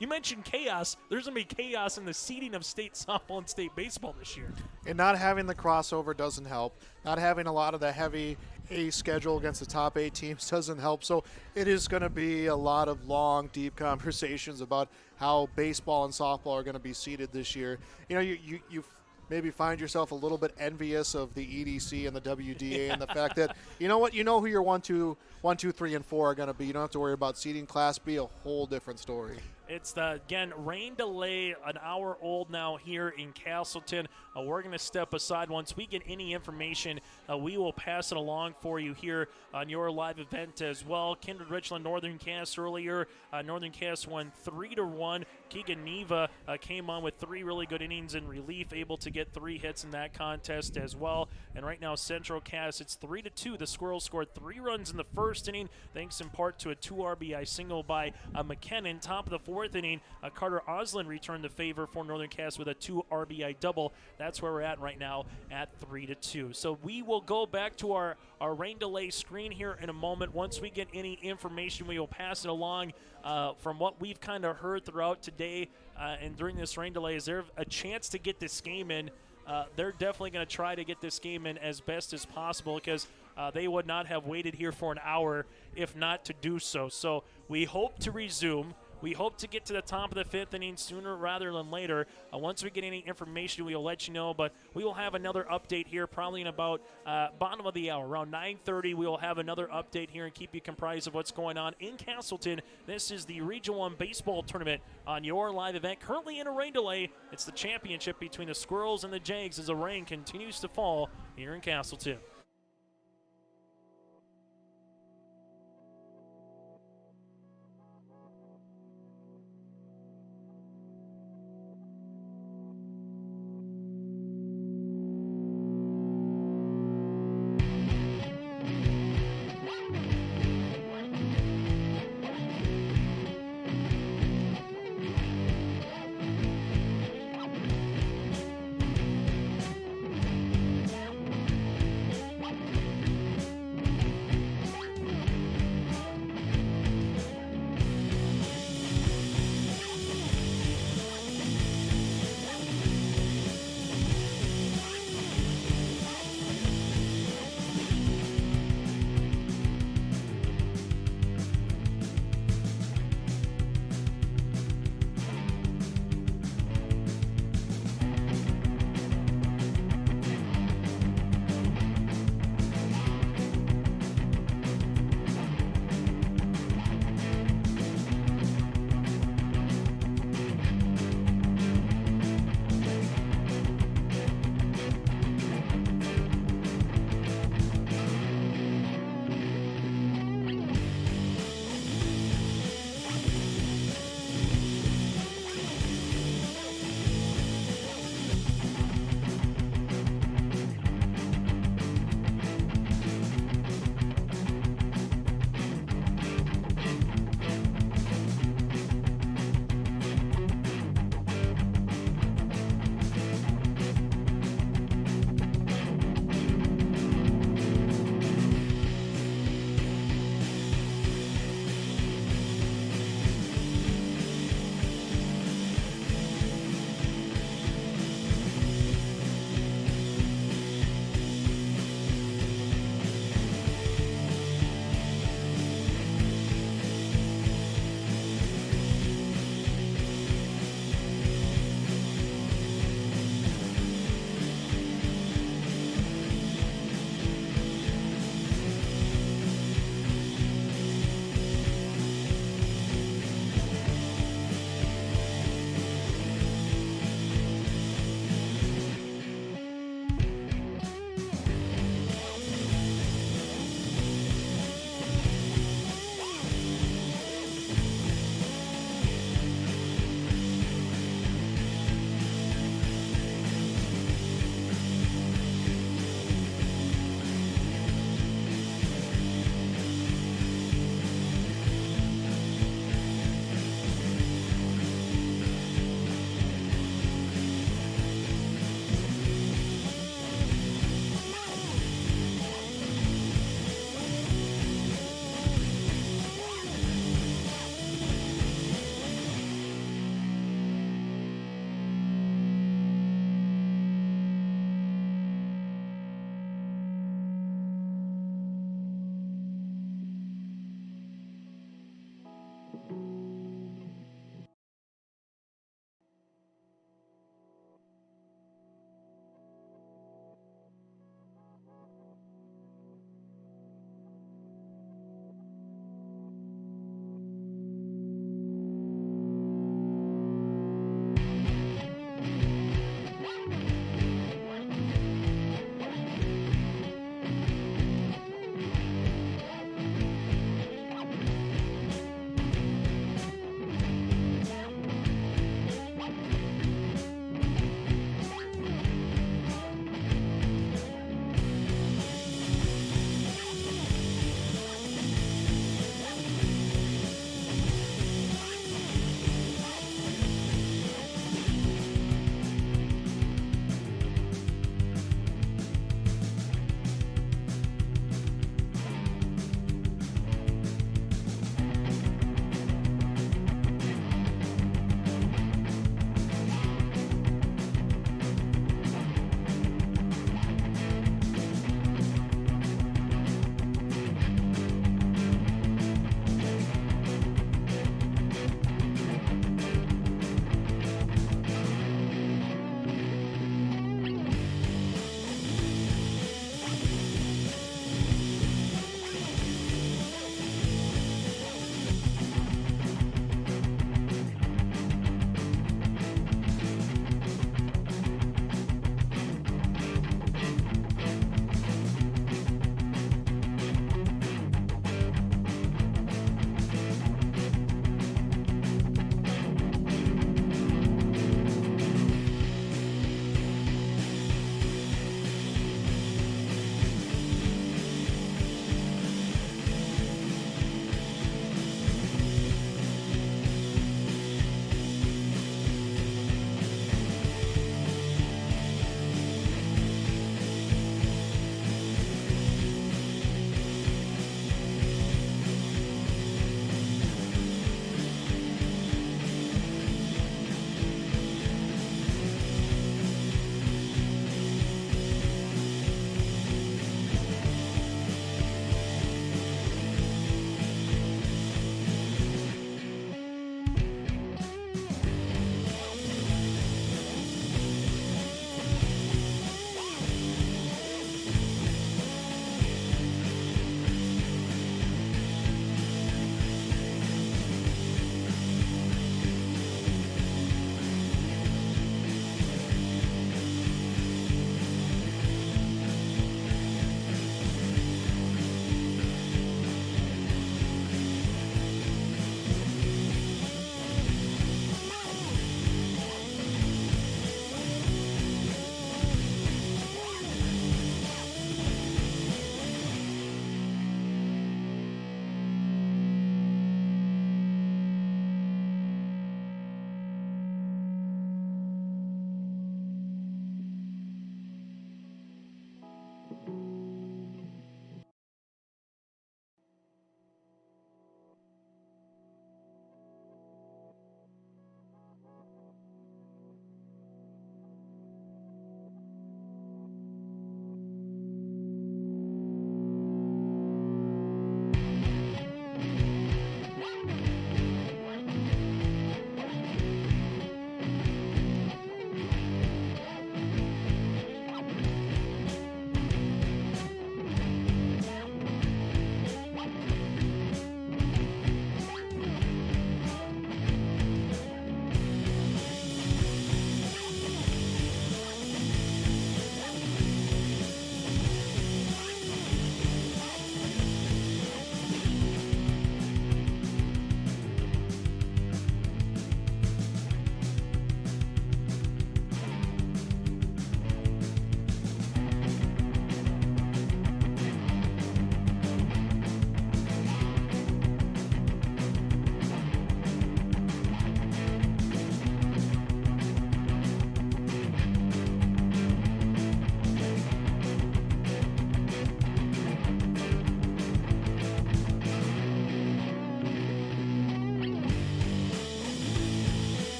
you mentioned chaos. There's going to be chaos in the seeding of state softball and state baseball this year. And not having the crossover doesn't help. Not having a lot of the heavy A schedule against the top 8 teams doesn't help. So it is going to be a lot of long, deep conversations about how baseball and softball are going to be seeded this year. You know, you maybe find yourself a little bit envious of the EDC and the WDA and the fact that, you know what, you know who your 1, 2, 3, and 4 are going to be. You don't have to worry about seeding Class B, a whole different story. It's, again, rain delay, an hour old now here in Castleton. We're going to step aside. Once we get any information, we will pass it along for you here on your live event as well. Kindred Richland, Northern Cass earlier. Northern Cass won 3-1. Keegan Neva came on with 3 really good innings in relief, able to get 3 hits in that contest as well. And right now, Central Cass, it's 3-2. The Squirrels scored 3 runs in the first inning, thanks in part to a 2 RBI single by McKinnon. Top of the 4th inning, Carter Oslin returned the favor for Northern Cass with a 2 RBI double. That's where we're at right now at 3-2. So we will go back to our rain delay screen here in a moment. Once we get any information, we will pass it along. From what we've kind of heard throughout today and during this rain delay, is there a chance to get this game in? They're definitely going to try to get this game in as best as possible, because they would not have waited here for an hour if not to do so. So we hope to resume. We hope to get to the top of the 5th inning sooner rather than later. Once we get any information, we will let you know. But we will have another update here probably in about bottom of the hour. Around 9:30, we will have another update here and keep you comprised of what's going on in Castleton. This is the Region 1 Baseball Tournament on your live event. Currently in a rain delay. It's the championship between the Squirrels and the Jags as the rain continues to fall here in Castleton.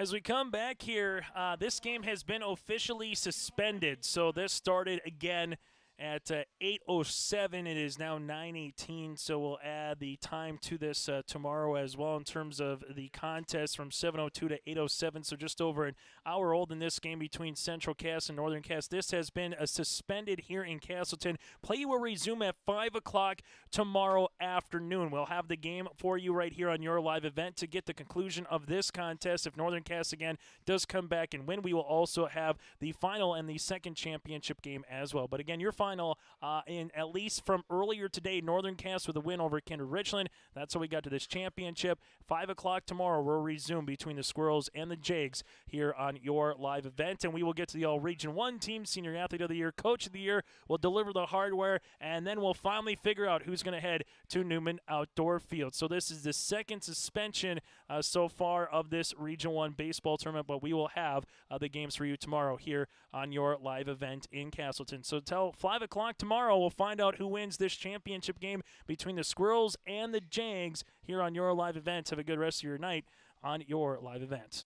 As we come back here, this game has been officially suspended. So this started again at 8:07. It is now 9:18, so we'll add the time to this tomorrow as well in terms of the contest from 7:02 to 8:07, so just over an hour old in this game between Central Cass and Northern Cass. This has been suspended here in Castleton. Play will resume at 5 o'clock tomorrow afternoon. We'll have the game for you right here on your live event to get the conclusion of this contest. If Northern Cass again does come back and win, we will also have the final and the second championship game as well. But again, your final, in at least from earlier today, Northern Cass with a win over Kindred Richland. That's how we got to this championship. 5 o'clock tomorrow will resume between the Squirrels and the Jags here on your live event. And we will get to the All-Region 1 team, Senior Athlete of the Year, Coach of the Year. We'll deliver the hardware, and then we'll finally figure out who's going to head to Newman Outdoor Field. So this is the second suspension so far of this Region 1 baseball tournament, but we will have the games for you tomorrow here on your live event in Castleton. So till 5 o'clock tomorrow, we'll find out who wins this championship game between the Squirrels and the Jags here on your live event. Have a good rest of your night on your live event.